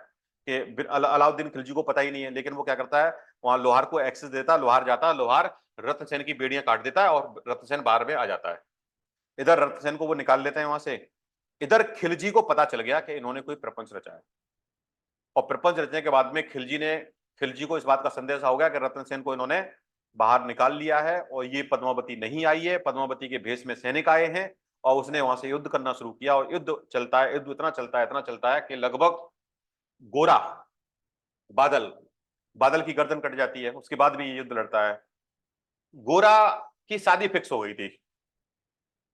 कि अलाउद्दीन खिलजी को पता ही नहीं है, लेकिन वो क्या करता है, वहां लोहार को एक्सेस देता है। लोहार जाता है, लोहार रत्नसेन की बेड़ियां काट देता है और रत्नसेन बाहर में आ जाता है। इधर रत्नसेन को वो निकाल लेते हैं वहां से। इधर खिलजी को पता चल गया कि इन्होंने कोई प्रपंच रचा है, और प्रपंच रचने के बाद में खिलजी को इस बात का संदेश हो गया कि रत्नसेन को इन्होंने बाहर निकाल लिया है और ये पद्मावती नहीं आई है, पद्मावती के भेष में सैनिक आए हैं। और उसने वहां से युद्ध करना शुरू किया और युद्ध चलता है, युद्ध इतना चलता है कि लगभग गोरा बादल बादल की गर्दन कट जाती है। उसके बाद भी ये युद्ध लड़ता है। गोरा की शादी फिक्स हो गई थी,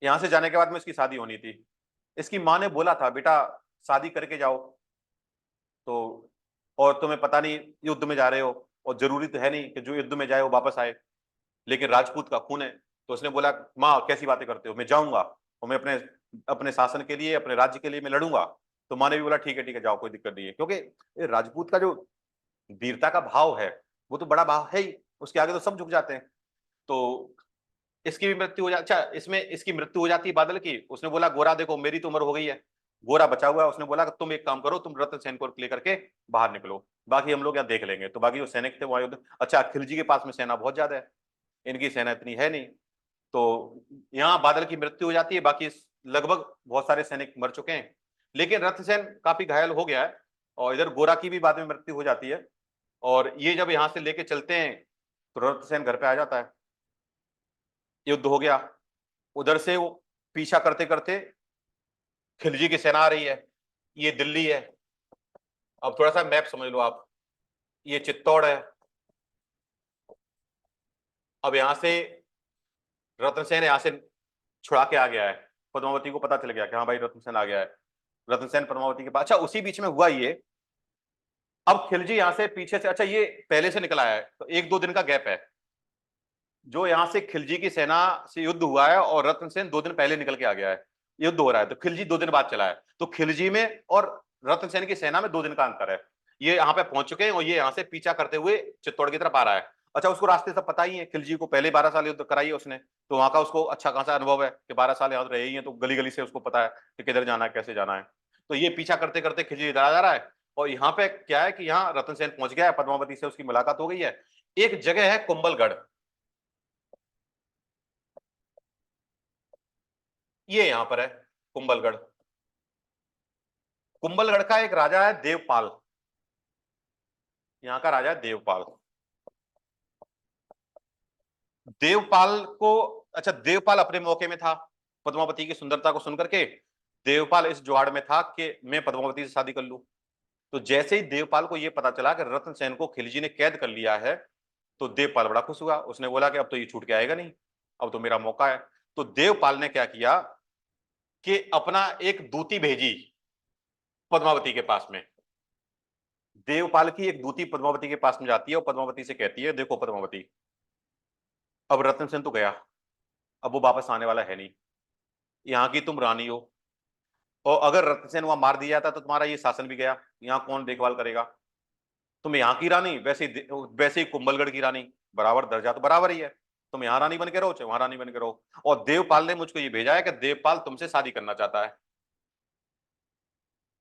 यहां से जाने के बाद में इसकी शादी होनी थी। इसकी माँ ने बोला था बेटा शादी करके जाओ, तो और तुम्हें पता नहीं युद्ध में जा रहे हो, और जरूरी तो है नहीं कि जो युद्ध में जाए वो वापस आए, लेकिन राजपूत का खून है। तो उसने बोला माँ कैसी बातें करते हो, मैं जाऊंगा और मैं अपने अपने शासन के लिए, अपने राज्य के लिए मैं लड़ूंगा। तो माँ ने भी बोला ठीक है जाओ, कोई दिक्कत नहीं है, क्योंकि राजपूत का जो वीरता का भाव है वो तो बड़ा भाव है ही, उसके आगे तो सब झुक जाते हैं। तो इसकी भी मृत्यु हो जाती, अच्छा इसमें इसकी मृत्यु हो जाती है बादल की। उसने बोला गोरा देखो मेरी तो उम्र हो गई है, गोरा बचा हुआ है, उसने बोला कि तुम एक काम करो, तुम रत्नसेन को लेकर के बाहर निकलो, बाकी हम लोग यहाँ देख लेंगे। तो बाकी जो सैनिक थे वहां युद्ध, अच्छा खिलजी के पास में सेना बहुत ज्यादा है, इनकी सेना इतनी है नहीं, तो यहाँ बादल की मृत्यु हो जाती है, बाकी लगभग बहुत सारे सैनिक मर चुके हैं, लेकिन रत्नसेन काफी घायल हो गया है, और इधर गोरा की भी बाद में मृत्यु हो जाती है। और ये जब यहां से लेके चलते हैं तो रत्नसेन घर पे आ जाता है, युद्ध हो गया। उधर से वो पीछा करते करते खिलजी की सेना आ रही है, ये दिल्ली है। अब थोड़ा सा मैप समझ लो आप, ये चित्तौड़ है। अब यहां से रत्नसेन यहां से छुड़ा के आ गया है, पद्मावती को पता चल गया कि हाँ भाई रत्नसेन आ गया है, रत्नसेन पद्मावती के पास। अच्छा उसी बीच में हुआ ये, अब खिलजी यहां से पीछे से, अच्छा ये पहले से निकल आया है, तो 1-2 दिन का गैप है, जो यहां से खिलजी की सेना से युद्ध हुआ है और रत्नसेन 2 दिन पहले निकल के आ गया है, युद्ध हो रहा है, तो खिलजी 2 दिन बाद चला है, तो खिलजी में और रत्नसेन की सेना में 2 दिन का अंतर है। ये यहाँ पे पहुंच चुके हैं और ये यहाँ से पीछा करते हुए चित्तौड़ की तरफ आ रहा है। अच्छा उसको रास्ते से पता ही है, खिलजी को पहले 12 साल युद्ध कराई है उसने, तो वहां का उसको अच्छा खासा अनुभव है कि 12 साल यहाँ रहे ही है, तो गली गली से उसको पता है कि किधर जाना है कैसे जाना है। तो ये पीछा करते करते खिलजी इधर आ जा रहा है, और यहाँ पे क्या है कि यहाँ रत्नसेन पहुंच गया है, पद्मावती से उसकी मुलाकात हो गई है। एक जगह है कुंभलगढ़, ये यहां पर है कुंभलगढ़। कुंभलगढ़ का एक राजा है देवपाल, यहां का राजा है देवपाल। देवपाल को, अच्छा देवपाल अपने मौके में था, पद्मावती की सुंदरता को सुनकर के देवपाल इस जुआड़ में था कि मैं पद्मावती से शादी कर लूं। तो जैसे ही देवपाल को यह पता चला कि रत्नसेन को खिलजी ने कैद कर लिया है, तो देवपाल बड़ा खुश हुआ, उसने बोला कि अब तो ये छूट के आएगा नहीं, अब तो मेरा मौका है। तो देवपाल ने क्या किया कि अपना एक दूती भेजी पद्मावती के पास में। देवपाल की एक दूती पद्मावती के पास में जाती है और पद्मावती से कहती है, देखो पद्मावती, अब रत्नसेन तो गया, अब वो वापस आने वाला है नहीं, यहाँ की तुम रानी हो, और अगर रत्नसेन वहां मार दिया था तो तुम्हारा ये शासन भी गया, यहाँ कौन देखभाल करेगा। तुम यहाँ की रानी, वैसे ही कुंभलगढ़ की रानी, बराबर दर्जा तो बराबर ही है, तुम यहाँ रानी बन के रहो चाहे वहां रानी बन के रहो। और देवपाल ने मुझको ये भेजा है कि देवपाल तुमसे शादी करना चाहता है,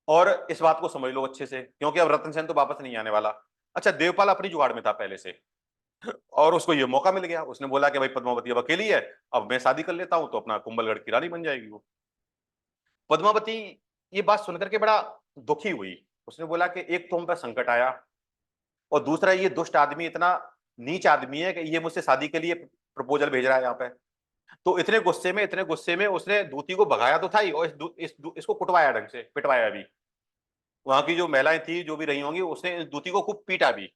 और इस बात को समझ लो अच्छे से, क्योंकि अब रत्नसेन तो वापस नहीं आने वाला। अच्छा देवपाल अपनी जुगाड़ में था पहले से, और उसको ये मौका मिल गया, उसने बोला कि भाई पद्मावती अब अकेली है, अब मैं शादी कर लेता हूं तो अपना कुंभलगढ़ की रानी बन जाएगी वो। पद्मावती ये बात सुनकर के बड़ा दुखी हुई, उसने बोला कि एक तो हम पर संकट आया, और दूसरा ये दुष्ट आदमी इतना नीच आदमी है कि ये मुझसे शादी के लिए प्रपोजल भेज रहा है यहाँ पे। तो इतने गुस्से में उसने दूती को भगाया तो था ही, और इसको कुटवाया, ढंग से पिटवाया भी। वहां की जो महिलाएं थी जो भी रही होंगी, उसने इस दूती को खूब पीटा भी।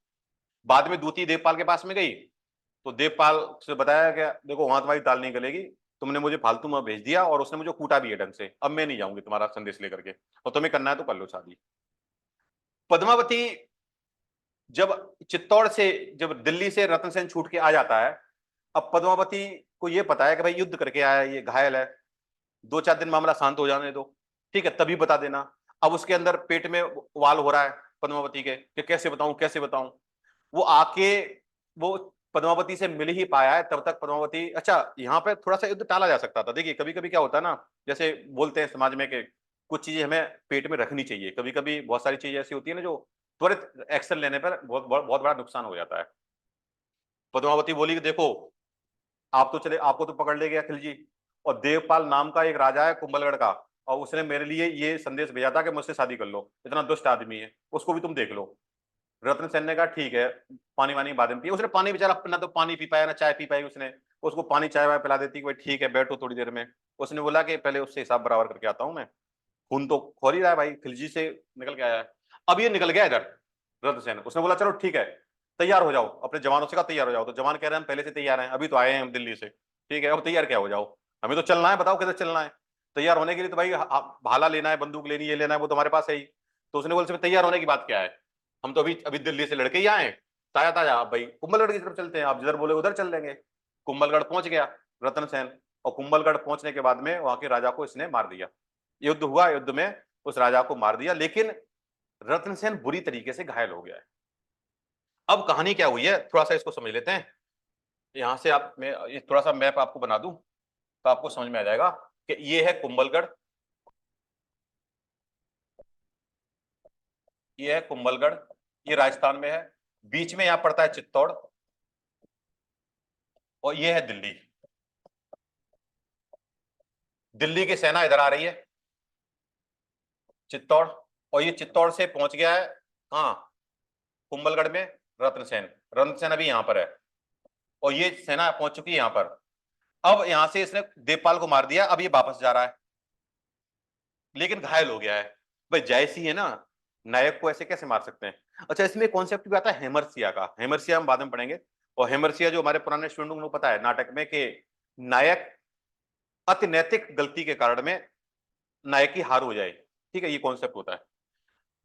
बाद में दूती देवपाल के पास में गई, तो देवपाल से बताया कि देखो वहां तुम्हारी दाल नहीं गलेगी, तुमने मुझे फालतू में भेज दिया और उसने मुझे कूटा भी है ढंग से, अब मैं नहीं जाऊंगी तुम्हारा संदेश लेकर के, और तुम्हें करना है तो कर लो शादी। पद्मावती जब चित्तौड़ से, जब दिल्ली से रत्नसेन छूट के आ जाता है, अब पद्मावती को यह पता है कि भाई युद्ध करके आया है, ये घायल है, 2-4 दिन मामला शांत हो जाने दो, ठीक है तभी बता देना। अब उसके अंदर पेट में वाल हो रहा है पद्मावती के कि कैसे बताऊं कैसे बताऊं। वो आके वो पद्मावती से मिल ही पाया है, तब तक पद्मावती, अच्छा यहाँ पे थोड़ा सा युद्ध टाला जा सकता था। देखिए कभी कभी क्या होता है ना, जैसे बोलते हैं समाज में कि कुछ चीजें हमें पेट में रखनी चाहिए, कभी कभी बहुत सारी चीजें ऐसी होती है ना जो त्वरित एक्शन लेने पर बहुत बहुत बड़ा नुकसान हो जाता है। पद्मावती बोली कि देखो आप तो चले, आपको तो पकड़ ले गया खिलजी, और देवपाल नाम का एक राजा है कुंभलगढ़ का, और उसने मेरे लिए ये संदेश भेजा था कि मुझसे शादी कर लो, इतना दुष्ट आदमी है, उसको भी तुम देख लो। रत्नसेन ने कहा ठीक है, पानी वानी बाद में पिया। उसने पानी बेचारा ना तो पानी पी पाया ना चाय पी पाई, उसने उसको पानी चाय वाय पिला देती कि भाई ठीक है बैठो थोड़ी देर में। उसने बोला कि पहले उससे हिसाब बराबर करके आता हूं मैं, खून तो खोल ही रहा है भाई, खिलजी से निकल के आया है। अब ये निकल गया इधर रत्नसेन, उसने बोला चलो ठीक है तैयार हो जाओ, अपने जवानों से कहा तैयार हो जाओ। तो जवान कह रहे हैं हम पहले से तैयार हैं, अभी तो आए हैं हम दिल्ली से, ठीक है अब तैयार क्या हो जाओ, हमें तो चलना है, बताओ किधर चलना है। तैयार होने के लिए तो भाई भाला लेना है, बंदूक लेनी, ये लेना है, वो तुम्हारे पास है ही। तो उसने बोला तैयार होने की बात क्या है, हम तो अभी अभी दिल्ली से लड़के ही आए हैं, ताजा ताजा, आप भाई कुंभलगढ़ की तरफ चलते हैं, आप जिधर बोले उधर चल देंगे। कुंभलगढ़ पहुंच गया रत्नसेन, और कुंभलगढ़ पहुंचने के बाद में वहां के राजा को इसने मार दिया। युद्ध हुआ, युद्ध में उस राजा को मार दिया, लेकिन रत्नसेन बुरी तरीके से घायल हो गया है। अब कहानी क्या हुई है थोड़ा सा इसको समझ लेते हैं। यहां से आप, मैं थोड़ा सा मैप आपको बना दूं तो आपको समझ में आ जाएगा कि ये है कुंभलगढ़, ये है कुंभलगढ़, ये राजस्थान में है, बीच में यहां पड़ता है चित्तौड़, और ये है दिल्ली। दिल्ली की सेना इधर आ रही है चित्तौड़, और ये चित्तौड़ से पहुंच गया है कहां, कुंभलगढ़ में रत्नसेन। रत्नसेन अभी यहां पर है, और ये सेना पहुंच चुकी है यहां पर। अब यहां से इसने देवपाल को मार दिया, अब ये वापस जा रहा है, लेकिन घायल हो गया है। भाई जयसी है ना, नायक को ऐसे कैसे मार सकते हैं। अच्छा, इसमें कॉन्सेप्ट भी आता है हेमरसिया का, हेमरसिया हम बाद में पढ़ेंगे। और हेमरसिया जो हमारे पुराने स्टूडेंट को पता है नाटक में, कि नायक अति नैतिक गलती के कारण में नायक की हार हो जाए, ठीक है, ये कॉन्सेप्ट होता है।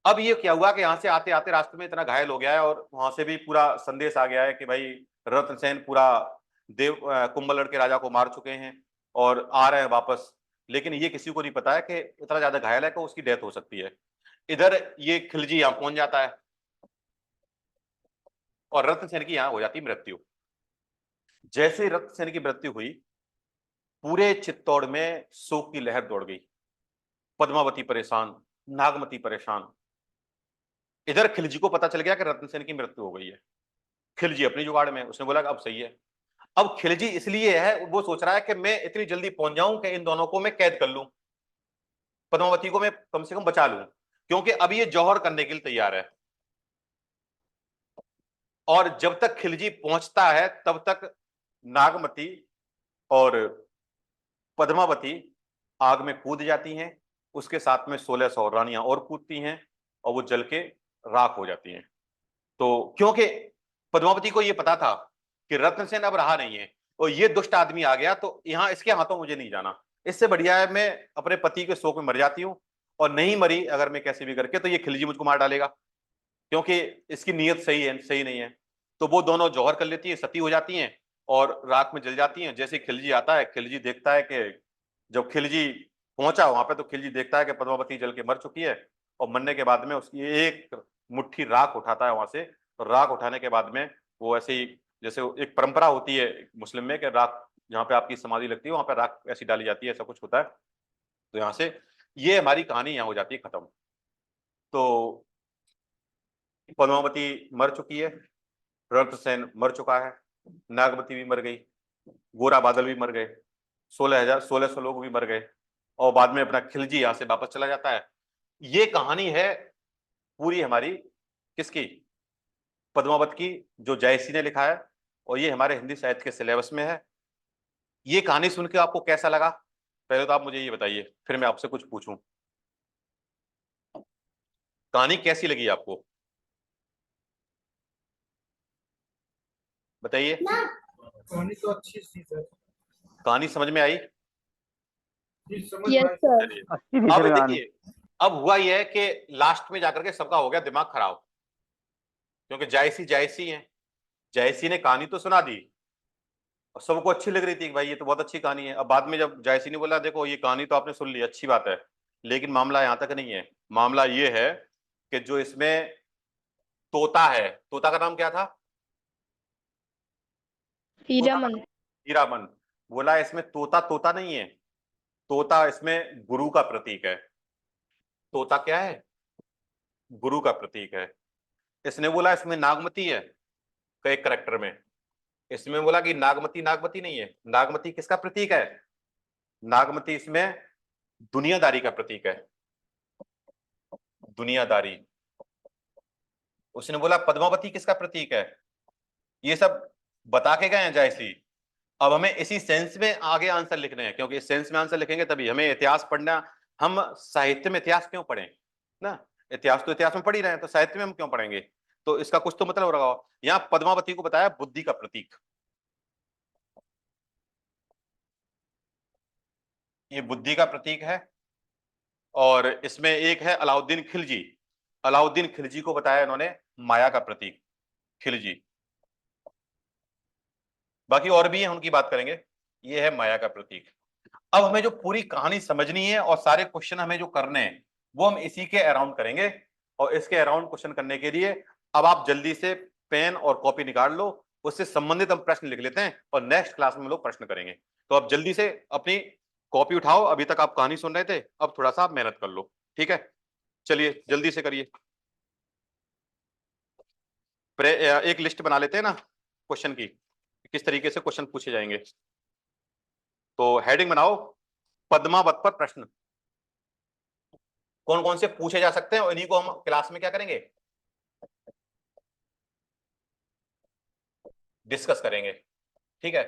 अब ये क्या हुआ कि यहां से आते आते रास्ते में इतना घायल हो गया है, और वहां से भी पूरा संदेश आ गया है कि भाई रत्नसेन पूरा कुंभलगढ़ के राजा को मार चुके हैं और आ रहे हैं वापस। लेकिन ये किसी को नहीं पता है कि इतना ज्यादा घायल है कि उसकी डेथ हो सकती है। इधर ये खिलजी यहां पहुंच जाता है, और रत्नसेन की यहां हो जाती मृत्यु। जैसे ही रत्नसेन की मृत्यु हुई, पूरे चित्तौड़ में शोक की लहर दौड़ गई। पद्मावती परेशान, नागमती परेशान। इधर खिलजी को पता चल गया कि रत्नसेन की मृत्यु हो गई है। खिलजी अपनी जुगाड़ में, उसने बोला कि अब सही है। अब खिलजी इसलिए है, वो सोच रहा है कि मैं इतनी जल्दी पहुंच जाऊं कि इन दोनों को मैं कैद कर लूं, पद्मावती को मैं कम से कम बचा लूं, क्योंकि अब ये जौहर करने के लिए तैयार है। और जब तक खिलजी पहुंचता है तब तक नागमती और पद्मावती आग में कूद जाती हैं, उसके साथ में 1600 रानियां और कूदती हैं, और वो जल के राख हो जाती हैं। तो क्योंकि पद्मावती को यह पता था कि रत्नसेन अब रहा नहीं है, और ये दुष्ट आदमी आ गया, तो यहां इसके हाथों मुझे नहीं जाना, इससे बढ़िया है मैं अपने पति के शोक में मर जाती हूँ, और नहीं मरी अगर मैं कैसे भी करके, तो ये खिलजी मुझको मार डालेगा, क्योंकि इसकी नीयत सही है, सही नहीं है। तो वो दोनों जौहर कर लेती है, सती हो जाती हैं, और राख में जल जाती हैं। जैसे खिलजी आता है, खिलजी देखता है कि जब खिलजी पहुंचा वहां पे, तो खिलजी देखता है कि पद्मावती जल के मर चुकी है, और मरने के बाद में उसकी एक मुट्ठी राख उठाता है वहां से। तो राख उठाने के बाद में वो ऐसे ही, जैसे एक परंपरा होती है मुस्लिम में कि राख जहाँ पे आपकी समाधि लगती है वहां पे राख ऐसी डाली जाती है, ऐसा कुछ होता है। तो यहाँ से ये हमारी कहानी यहाँ हो जाती है खत्म। तो पद्मावती मर चुकी है, रत्नसेन मर चुका है, नागमती भी मर गई, गोरा बादल भी मर गए, 1600 लोग भी मर गए, और बाद में अपना खिलजी यहां से वापस चला जाता है। ये कहानी है पूरी हमारी किसकी, पद्मावत की, जो जयसी ने लिखा है, और ये हमारे हिंदी साहित्य के सिलेबस में है। ये कहानी सुन के आपको कैसा लगा, पहले तो आप मुझे ये बताइए, फिर मैं आपसे कुछ पूछूं। कहानी कैसी लगी आपको, बताइए। कहानी तो अच्छी चीज है। कहानी समझ में आई? जी, समझ Yes, में आई। sir. चलिए, अच्छी थी अब सर कहानी। देखिए, अब हुआ यह है कि लास्ट में जाकर के सबका हो गया दिमाग खराब, क्योंकि जायसी जायसी है, जायसी ने कहानी तो सुना दी, और सबको अच्छी लग रही थी कि भाई ये तो बहुत अच्छी कहानी है। अब बाद में जब जायसी ने बोला देखो ये कहानी तो आपने सुन ली, अच्छी बात है, लेकिन मामला यहां तक नहीं है। मामला ये है कि जो इसमें तोता है, तोता का नाम क्या था, Hiraman. हीरामन। बोला इसमें तोता तोता नहीं है, तोता इसमें गुरु का प्रतीक है। तोता क्या है, गुरु का प्रतीक है। इसने बोला इसमें नागमती है, कई करेक्टर में। इसमें बोला कि नागमती नागमती नहीं है, नागमती किसका प्रतीक है, नागमती इसमें दुनियादारी का प्रतीक है, दुनियादारी। उसने बोला पद्मावती किसका प्रतीक है, ये सब बता के गए हैं जायसी। अब हमें इसी सेंस में आगे आंसर लिखने हैं, क्योंकि इस सेंस में आंसर लिखेंगे तभी हमें इतिहास पढ़ना। हम साहित्य में इतिहास क्यों पढ़ें ना, इतिहास तो इतिहास में पढ़ ही रहे हैं, तो साहित्य में हम क्यों पढ़ेंगे। तो इसका कुछ तो मतलब रहा। यहाँ पद्मावती को बताया बुद्धि का प्रतीक, ये बुद्धि का प्रतीक है। और इसमें एक है अलाउद्दीन खिलजी, अलाउद्दीन खिलजी को बताया इन्होंने माया का प्रतीक, खिलजी। बाकी और भी है, उनकी बात करेंगे। ये है माया का प्रतीक। अब हमें जो पूरी कहानी समझनी है और सारे क्वेश्चन हमें जो करने हैं वो हम इसी के अराउंड करेंगे। और इसके अराउंड क्वेश्चन करने के लिए अब आप जल्दी से पेन और कॉपी निकाल लो, उससे संबंधित हम प्रश्न लिख लेते हैं, और नेक्स्ट क्लास में हम लोग प्रश्न करेंगे। तो आप जल्दी से अपनी कॉपी उठाओ, अभी तक आप कहानी सुन रहे थे, अब थोड़ा सा आप मेहनत कर लो, ठीक है। चलिए जल्दी से करिए। एक लिस्ट बना लेते हैं ना क्वेश्चन की, किस तरीके से क्वेश्चन पूछे जाएंगे। तो हेडिंग बनाओ पद्मावत पर प्रश्न, कौन कौन से पूछे जा सकते हैं और इन्हीं को हम क्लास में क्या करेंगे, डिस्कस करेंगे। ठीक है,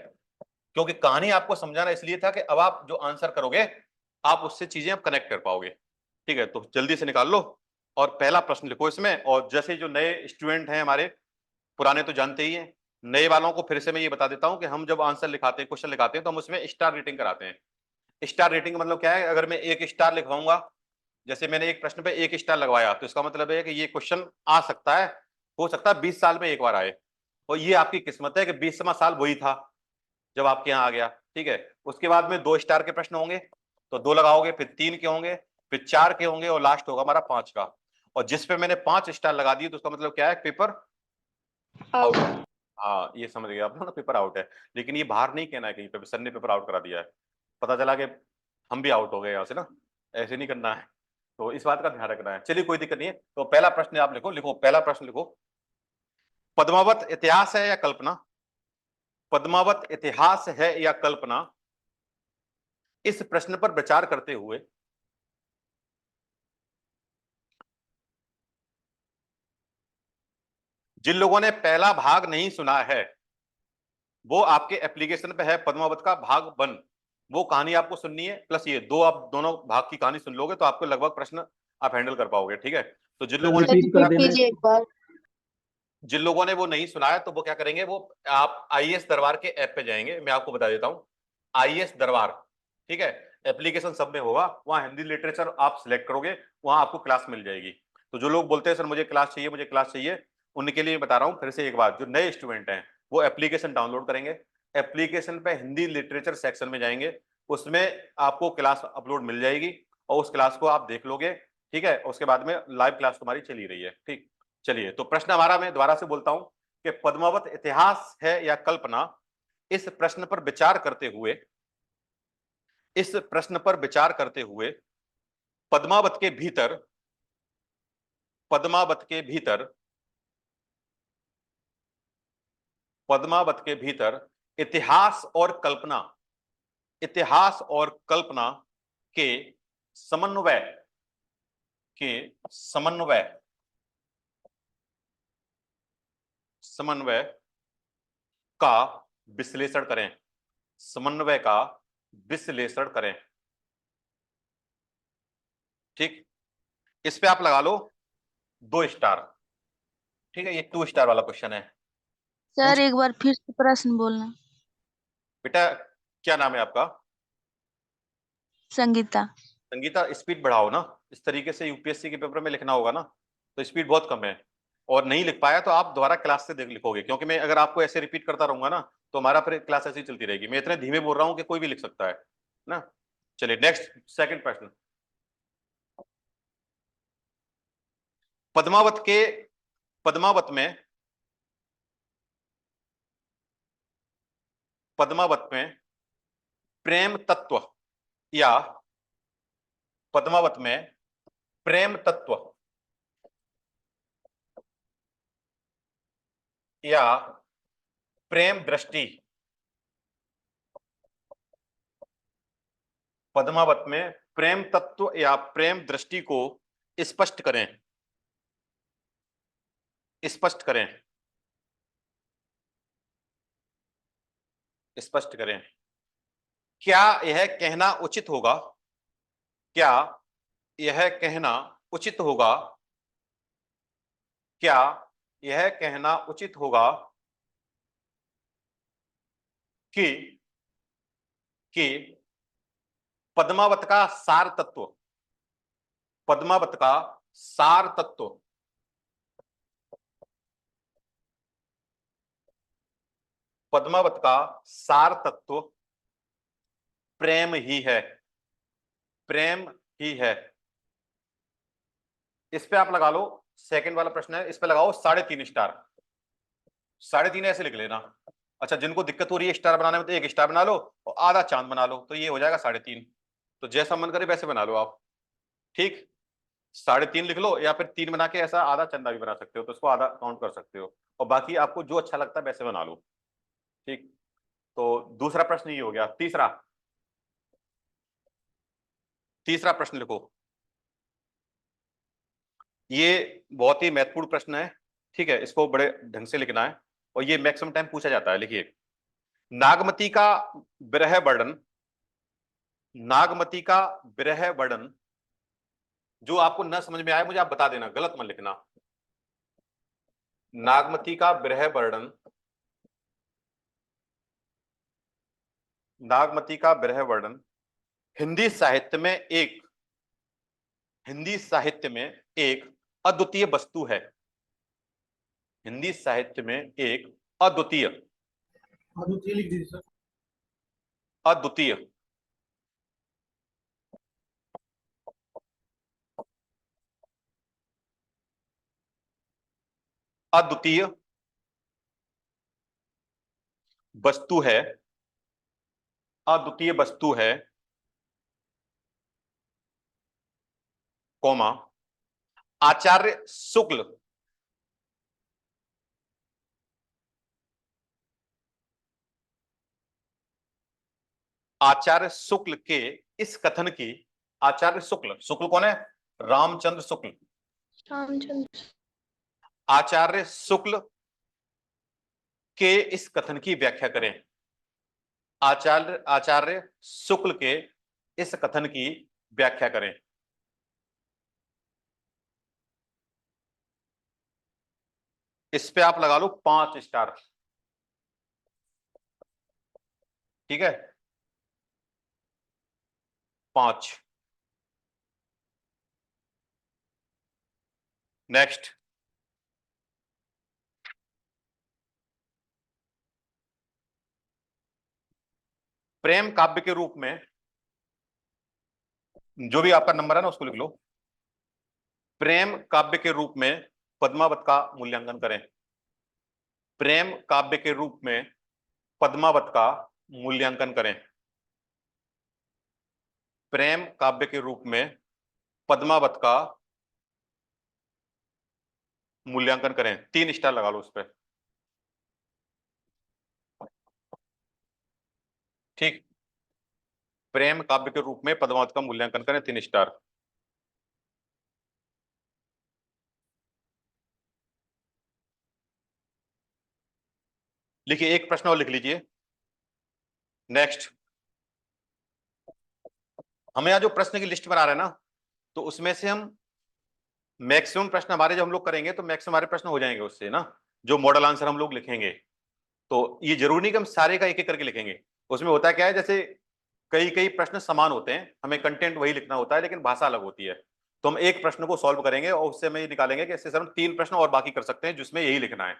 क्योंकि कहानी आपको समझाना इसलिए था कि अब आप जो आंसर करोगे आप उससे चीजें आप कनेक्ट कर पाओगे। ठीक है, तो जल्दी से निकाल लो और पहला प्रश्न लिखो इसमें। और जैसे जो नए स्टूडेंट हैं हमारे, पुराने तो जानते ही हैं, नए वालों को फिर से मैं ये बता देता हूं कि हम जब आंसर लिखाते हैं, क्वेश्चन लिखाते हैं, तो हम उसमें स्टार रेटिंग कराते हैं। स्टार रेटिंग मतलब क्या है, अगर मैं 1 स्टार लिखवाऊंगा, जैसे मैंने एक प्रश्न पे 1 स्टार लगवाया, तो इसका मतलब है कि ये क्वेश्चन आ सकता है, हो सकता है 20 साल में एक बार आए, और ये आपकी किस्मत है कि 20वां साल वही था जब आपके यहाँ आ गया। ठीक है, उसके बाद में 2 स्टार के प्रश्न होंगे, तो 2 लगाओगे, फिर 3 के होंगे, फिर 4 के होंगे, और लास्ट होगा हमारा 5 का। और जिस पे मैंने 5 स्टार लगा दिए तो उसका मतलब क्या है, पेपर आउट। हाँ, ये समझ गए आप ना, पेपर आउट है। लेकिन ये बाहर नहीं कहना है कहीं पे सर ने पेपर आउट करा दिया है, पता चला कि हम भी आउट हो गए यहाँ से ना, ऐसे नहीं करना है। तो इस बात का ध्यान रखना है। चलिए कोई दिक्कत नहीं है। तो पहला प्रश्न आप लिखो, पहला प्रश्न लिखो, पद्मावत इतिहास है या कल्पना? पद्मावत इतिहास है या कल्पना, इस प्रश्न पर विचार करते हुए जिन लोगों ने पहला भाग नहीं सुना है, वो आपके एप्लीकेशन पे है पद्मावत का भाग 1, वो कहानी आपको सुननी है, प्लस ये दो, आप दोनों भाग की कहानी सुन लोगे तो आपको लगभग प्रश्न आप हैंडल कर पाओगे। ठीक है, तो जिन लोगों ने रिपीट कर देना। कीजिए एक बार। जिन लोगों ने वो नहीं सुना है तो वो क्या करेंगे, वो आप आईएएस दरबार के ऐप पे जाएंगे, मैं आपको बता देता हूं, आईएएस दरबार। ठीक है, एप्लीकेशन सब में होगा, वहां हिंदी लिटरेचर आप सिलेक्ट करोगे, वहां आपको क्लास मिल जाएगी। तो जो लोग बोलते हैं सर मुझे क्लास चाहिए, मुझे क्लास चाहिए, उनके लिए बता रहा हूँ फिर से एक बात, जो नए स्टूडेंट हैं वो एप्लीकेशन डाउनलोड करेंगे, एप्लीकेशन पे हिंदी लिटरेचर सेक्शन में जाएंगे, उसमें आपको क्लास अपलोड मिल जाएगी, और उस क्लास को आप देख लोगे। ठीक है, उसके बाद में लाइव क्लास तुम्हारी चली रही है। ठीक, चलिए, तो प्रश्न हमारा, मैं दोबारा से बोलता हूं कि पद्मावत इतिहास है या कल्पना, इस प्रश्न पर विचार करते हुए, इस प्रश्न पर विचार करते हुए पद्मावत के भीतर, पद्मावत के भीतर, पद्मावत के भीतर इतिहास और कल्पना, इतिहास और कल्पना के समन्वय, के समन्वय, समन्वय का विश्लेषण करें, समन्वय का विश्लेषण करें। ठीक, इस पे आप लगा लो 2 स्टार। ठीक है, ये 2 स्टार वाला क्वेश्चन है। सर एक बार फिर से प्रश्न बोलना। बेटा क्या नाम है आपका? संगीता। संगीता, स्पीड बढ़ाओ ना, इस तरीके से यूपीएससी के पेपर में लिखना होगा ना, तो स्पीड बहुत कम है, और नहीं लिख पाया तो आप दोबारा क्लास से देख लिखोगे, क्योंकि मैं अगर आपको ऐसे रिपीट करता रहूंगा ना तो हमारा फिर क्लास ऐसी चलती रहेगी। मैं इतने धीमे बोल रहा हूं कि कोई भी लिख सकता है ना। चलिए नेक्स्ट, सेकंड प्रश्न, पद्मावत के, पद्मावत में, पद्मावत में प्रेम तत्व, या पद्मावत में प्रेम तत्व, या प्रेम दृष्टि, पद्मावत में प्रेम तत्व या प्रेम दृष्टि को स्पष्ट करें, स्पष्ट करें, स्पष्ट करें। क्या यह कहना उचित होगा, क्या यह कहना उचित होगा, क्या यह कहना उचित होगा कि कि पद्मावत का सार तत्व, पद्मावत का सार तत्व, पद्मावत का सार तत्व प्रेम ही है, प्रेम ही है। इस पे आप लगा लो, सेकंड वाला प्रश्न है, इस पे लगाओ 3.5 स्टार, 3.5 ऐसे लिख लेना। अच्छा, जिनको दिक्कत हो रही है स्टार बनाने में तो 1 स्टार बना लो और आधा चांद बना लो, तो ये हो जाएगा 3.5। तो जैसा मन करे वैसे बना लो आप। ठीक, 3.5 लिख लो, या फिर 3 बना के ऐसा आधा चंदा भी बना सकते हो, तो उसको आधा काउंट कर सकते हो, और बाकी आपको जो अच्छा लगता है वैसे बना लो। ठीक, तो दूसरा प्रश्न ये हो गया। तीसरा प्रश्न लिखो, ये बहुत ही महत्वपूर्ण प्रश्न है। ठीक है, इसको बड़े ढंग से लिखना है, और ये मैक्सिमम टाइम पूछा जाता है। लिखिए, नागमती का विरह वर्णन, नागमती का विरह वर्णन, जो आपको न समझ में आए मुझे आप बता देना, गलत मत लिखना। नागमती का विरह वर्णन, नागमती का विरह वर्णन हिंदी साहित्य में एक, हिंदी साहित्य में एक अद्वितीय वस्तु है। हिंदी साहित्य में एक अद्वितीय, अद्वितीय लिख दीजिए सर। अद्वितीय, अद्वितीय वस्तु है, अद्वितीय वस्तु है, कौमा, आचार्य शुक्ल, आचार्य शुक्ल के इस कथन की, आचार्य शुक्ल, शुक्ल कौन है? रामचंद्र शुक्ल, रामचंद्र। आचार्य शुक्ल के इस कथन की व्याख्या करें। आचार्य शुक्ल के इस कथन की व्याख्या करें। इस पे आप लगा लो 5 स्टार। ठीक है, 5। नेक्स्ट, प्रेम काव्य के रूप में, जो भी आपका नंबर है ना उसको लिख लो। प्रेम काव्य के रूप में पद्मावत का मूल्यांकन करें। प्रेम काव्य के रूप में पद्मावत का मूल्यांकन करें। प्रेम काव्य के रूप में पद्मावत का मूल्यांकन करें। 3 स्टार लगा लो उस पर। ठीक, प्रेम काव्य के रूप में पद्मावत का मूल्यांकन करें, 3 स्टार। लिखिए, एक प्रश्न और लिख लीजिए। नेक्स्ट, हमें यहाँ जो प्रश्न की लिस्ट बना रहे हैं ना, तो उसमें से हम मैक्सिमम प्रश्न हमारे जो हम लोग करेंगे तो मैक्सिमम हमारे प्रश्न हो जाएंगे उससे ना, जो मॉडल आंसर हम लोग लिखेंगे। तो ये जरूरी नहीं कि हम सारे का एक एक करके लिखेंगे। उसमें होता क्या है, जैसे कई कई प्रश्न समान होते हैं, हमें कंटेंट वही लिखना होता है लेकिन भाषा अलग होती है। तो हम एक प्रश्न को सॉल्व करेंगे और उससे हमें ये निकालेंगे कि इससे सर हम 3 प्रश्न और बाकी कर सकते हैं जिसमें यही लिखना है।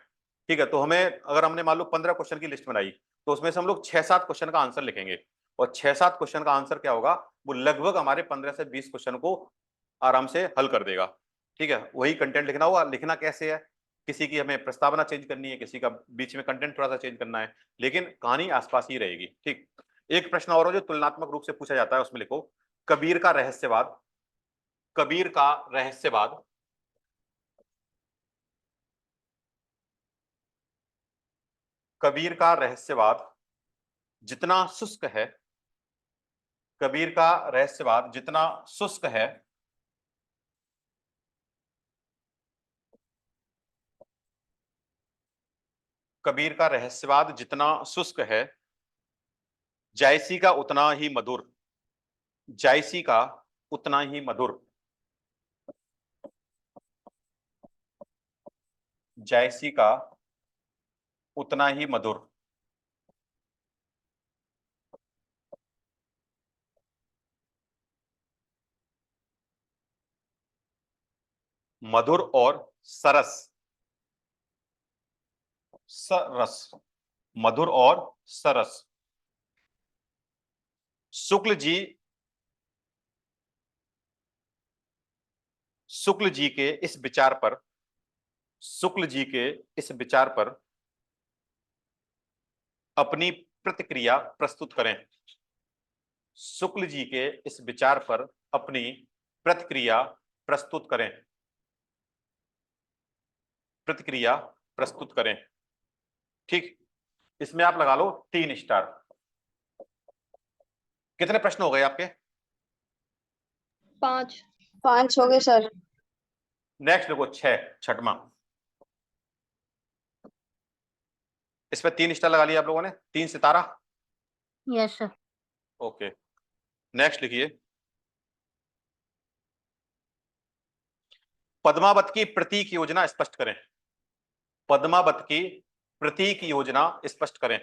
ठीक है, तो हमें अगर हमने मान लो 15 क्वेश्चन की लिस्ट बनाई, तो उसमें से हम लोग 6-7 क्वेश्चन का आंसर लिखेंगे, और 6-7 क्वेश्चन का आंसर क्या होगा, वो लगभग हमारे 15 से 20 क्वेश्चन को आराम से हल कर देगा। ठीक है, वही कंटेंट लिखना होगा। लिखना कैसे है, किसी की हमें प्रस्तावना चेंज करनी है, किसी का बीच में कंटेंट थोड़ा सा चेंज करना है, लेकिन कहानी आसपास ही रहेगी। ठीक, एक प्रश्न और जो तुलनात्मक रूप से पूछा जाता है, उसमें लिखो, कबीर का रहस्यवाद, कबीर का रहस्यवाद, कबीर का रहस्यवाद जितना शुष्क है, कबीर का रहस्यवाद जितना शुष्क है, कबीर का रहस्यवाद जितना शुष्क है, जायसी का उतना ही मधुर, जायसी का उतना ही मधुर, जायसी का उतना ही मधुर, मधुर और सरस, सरस, मधुर और सरस। शुक्ल जी, शुक्ल जी के इस विचार पर, शुक्ल जी के इस विचार पर अपनी प्रतिक्रिया प्रस्तुत करें। शुक्ल जी के इस विचार पर अपनी प्रतिक्रिया प्रस्तुत करें, प्रतिक्रिया प्रस्तुत करें। ठीक, इसमें आप लगा लो 3 स्टार। कितने प्रश्न हो गए आपके? 5। 5 हो गए सर। नेक्स्ट देखो 6, छठवां। इसमें 3 स्टार लगा लिया आप लोगों ने, 3 सितारा। Yes sir. ओके, नेक्स्ट लिखिए, पद्मावत की प्रतीक योजना स्पष्ट करें। पद्मावत की प्रतीक योजना स्पष्ट करें।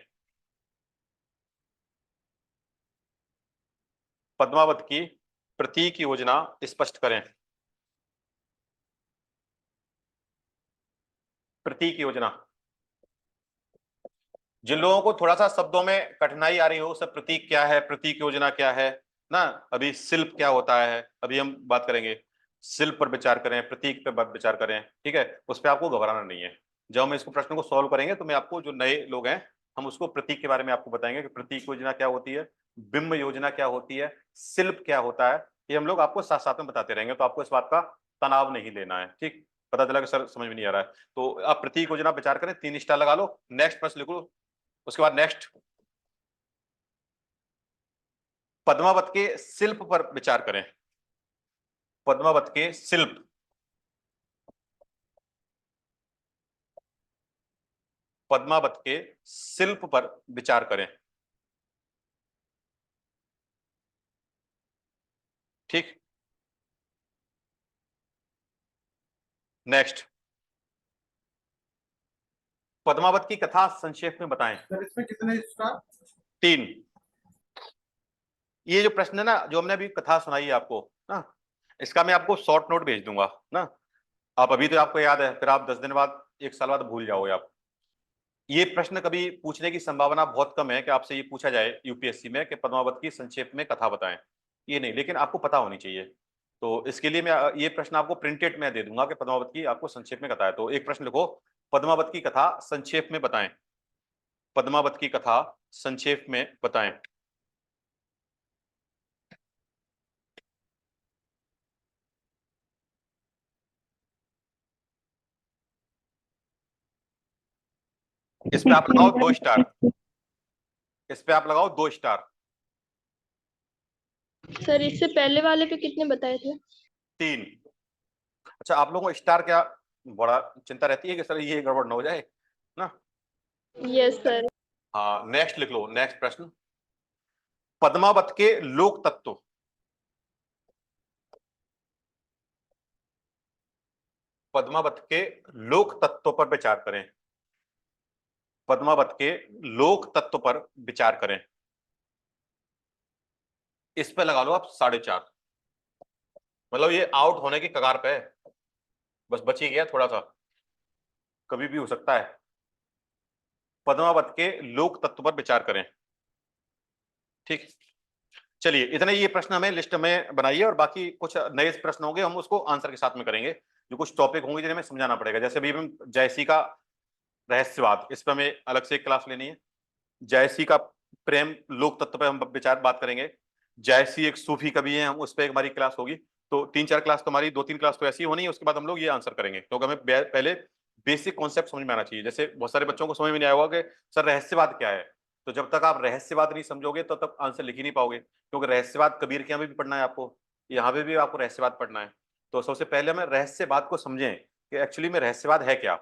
पद्मावत की प्रतीक योजना स्पष्ट करें। प्रतीक योजना, जिन लोगों को थोड़ा सा शब्दों में कठिनाई आ रही हो, सब प्रतीक क्या है, प्रतीक योजना क्या है ना, अभी शिल्प क्या होता है, अभी हम बात करेंगे। शिल्प पर विचार करें, प्रतीक पर विचार करें, ठीक है, उस पर आपको घबराना नहीं है। जब हम इसको प्रश्न को सॉल्व करेंगे तो मैं आपको, जो नए लोग हैं, हम उसको प्रतीक के बारे में आपको बताएंगे कि प्रतीक योजना क्या होती है, बिंब योजना क्या होती है, शिल्प क्या होता है, ये हम लोग आपको साथ साथ में बताते रहेंगे। तो आपको इस बात का तनाव नहीं लेना है। ठीक, पता चला कि सर समझ में नहीं आ रहा है, तो आप प्रतीक योजना विचार करें, 3 स्टार लगा लो। नेक्स्ट प्रश्न लिखो। उसके बाद नेक्स्ट, पद्मावत के शिल्प पर विचार करें। पद्मावत के शिल्प, पद्मावत के शिल्प पर विचार करें। ठीक, नेक्स्ट, पद्मावत की कथा संक्षेप में बताएं। सर इसमें कितने स्टार? 3। ये जो प्रश्न है ना, जो हमने अभी कथा सुनाई है आपको ना, इसका मैं आपको शॉर्ट नोट भेज दूंगा ना। आप अभी तो आपको याद है, फिर आप 10 दिन बाद, 1 साल बाद भूल जाओगे आप। ये प्रश्न कभी पूछने की संभावना बहुत कम है कि आपसे ये पूछा जाए यूपीएससी में कि पद्मावत की संक्षेप में कथा बताएं, ये नहीं, लेकिन आपको पता होनी चाहिए। तो इसके लिए मैं ये प्रश्न आपको प्रिंटेड में दे दूंगा कि पद्मावत की आपको संक्षेप में कथा है। तो एक प्रश्न लिखो, पद्मावत की कथा संक्षेप में बताएं। पद्मावत की कथा संक्षेप में बताएं। इस पे आप लगाओ 2 स्टार। इस पे आप लगाओ 2 स्टार। सर इससे पहले वाले पे कितने बताए थे? 3। अच्छा, आप लोगों को स्टार क्या बड़ा चिंता रहती है कि सर ये गड़बड़ ना हो जाए ना। Yes sir. हाँ, नेक्स्ट लिख लो, नेक्स्ट प्रश्न, पद्मावत के लोक तत्व। पद्मावत के लोक तत्व पर विचार करें। पद्मावत के लोक तत्व पर विचार करें। इस पे लगा लो आप 4.5। मतलब ये आउट होने की कगार पे है, बस बच ही गया थोड़ा सा, कभी भी हो सकता है। पद्मावत के लोक तत्व पर विचार करें। ठीक, चलिए इतने ये प्रश्न हमें लिस्ट में बनाइए, और बाकी कुछ नए प्रश्न होंगे हम उसको आंसर के साथ में करेंगे। जो कुछ टॉपिक होंगे जिन्हें हमें समझाना पड़ेगा, जैसे अभी हम जायसी का रहस्यवाद, इस पर हमें अलग से एक क्लास लेनी है। जायसी का प्रेम लोक तत्व पे हम विचार बात करेंगे। जायसी एक सूफी कवि है, हम उस पर एक हमारी क्लास होगी। तो 3-4 क्लास तो हमारी, 2-3 क्लास तो ऐसी होनी है। उसके बाद हम लोग ये आंसर करेंगे, क्योंकि हमें पहले बेसिक कॉन्सेप्ट समझ में आना चाहिए। जैसे बहुत सारे बच्चों को समझ में नहीं आया होगा कि सर रहस्यवाद क्या है, तो जब तक आप रहस्यवाद नहीं समझोगे तो तब आंसर लिख ही नहीं पाओगे, क्योंकि रहस्यवाद कबीर के यहाँ भी पढ़ना है आपको, यहाँ पे भी आपको रहस्यवाद पढ़ना है। तो सबसे पहले हमें रहस्यवाद को समझें कि एक्चुअली में रहस्यवाद है क्या।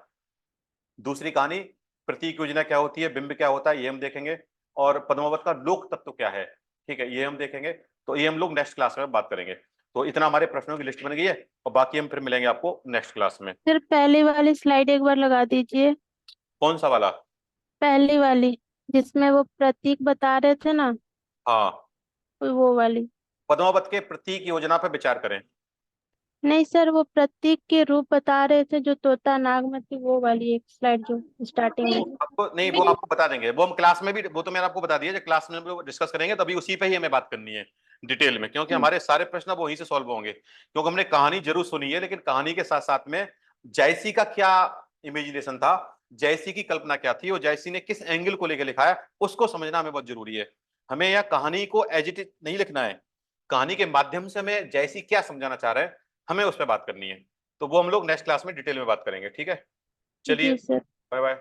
दूसरी कहानी, प्रतीक योजना क्या होती है, बिंब क्या होता है, ये हम देखेंगे। और पद्मावत का लोक तत्व क्या है, ठीक है, ये हम देखेंगे। तो ये हम लोग नेक्स्ट क्लास में बात करेंगे। तो इतना हमारे प्रश्नों की लिस्ट बन गई है, और बाकी हम फिर मिलेंगे आपको नेक्स्ट क्लास में। सर पहले वाली स्लाइड एक बार लगा दीजिए। कौन सा वाला? पहली वाली, जिसमें वो प्रतीक बता रहे थे ना, हाँ, वो वाली। पद्मावत के प्रतीक योजना पर विचार करें। नहीं सर, वो प्रतीक के रूप बता रहे थे, जो तोता नागमती, वो वाली एक स्लाइड जो स्टार्टिंग में। आपको नहीं, वो आपको बता देंगे, वो हम क्लास में भी, वो तो मैंने आपको बता दिया, जब क्लास में डिस्कस करेंगे तभी उसी पे ही हमें बात करनी है डिटेल में, क्योंकि हमारे सारे प्रश्न अब वहीं से सॉल्व होंगे। क्योंकि हमने कहानी जरूर सुनी है, लेकिन कहानी के साथ साथ में जायसी का क्या इमेजिनेशन था, जायसी की कल्पना क्या थी, और जायसी ने किस एंगल को लेकर लिखा है, उसको समझना हमें बहुत जरूरी है। हमें यह कहानी को एज इट इज नहीं लिखना है, कहानी के माध्यम से हमें जायसी क्या समझाना चाह रहे हैं हमें उस पर बात करनी है, तो वो हम लोग नेक्स्ट क्लास में डिटेल में बात करेंगे, ठीक है? चलिए, जी सर। Bye bye.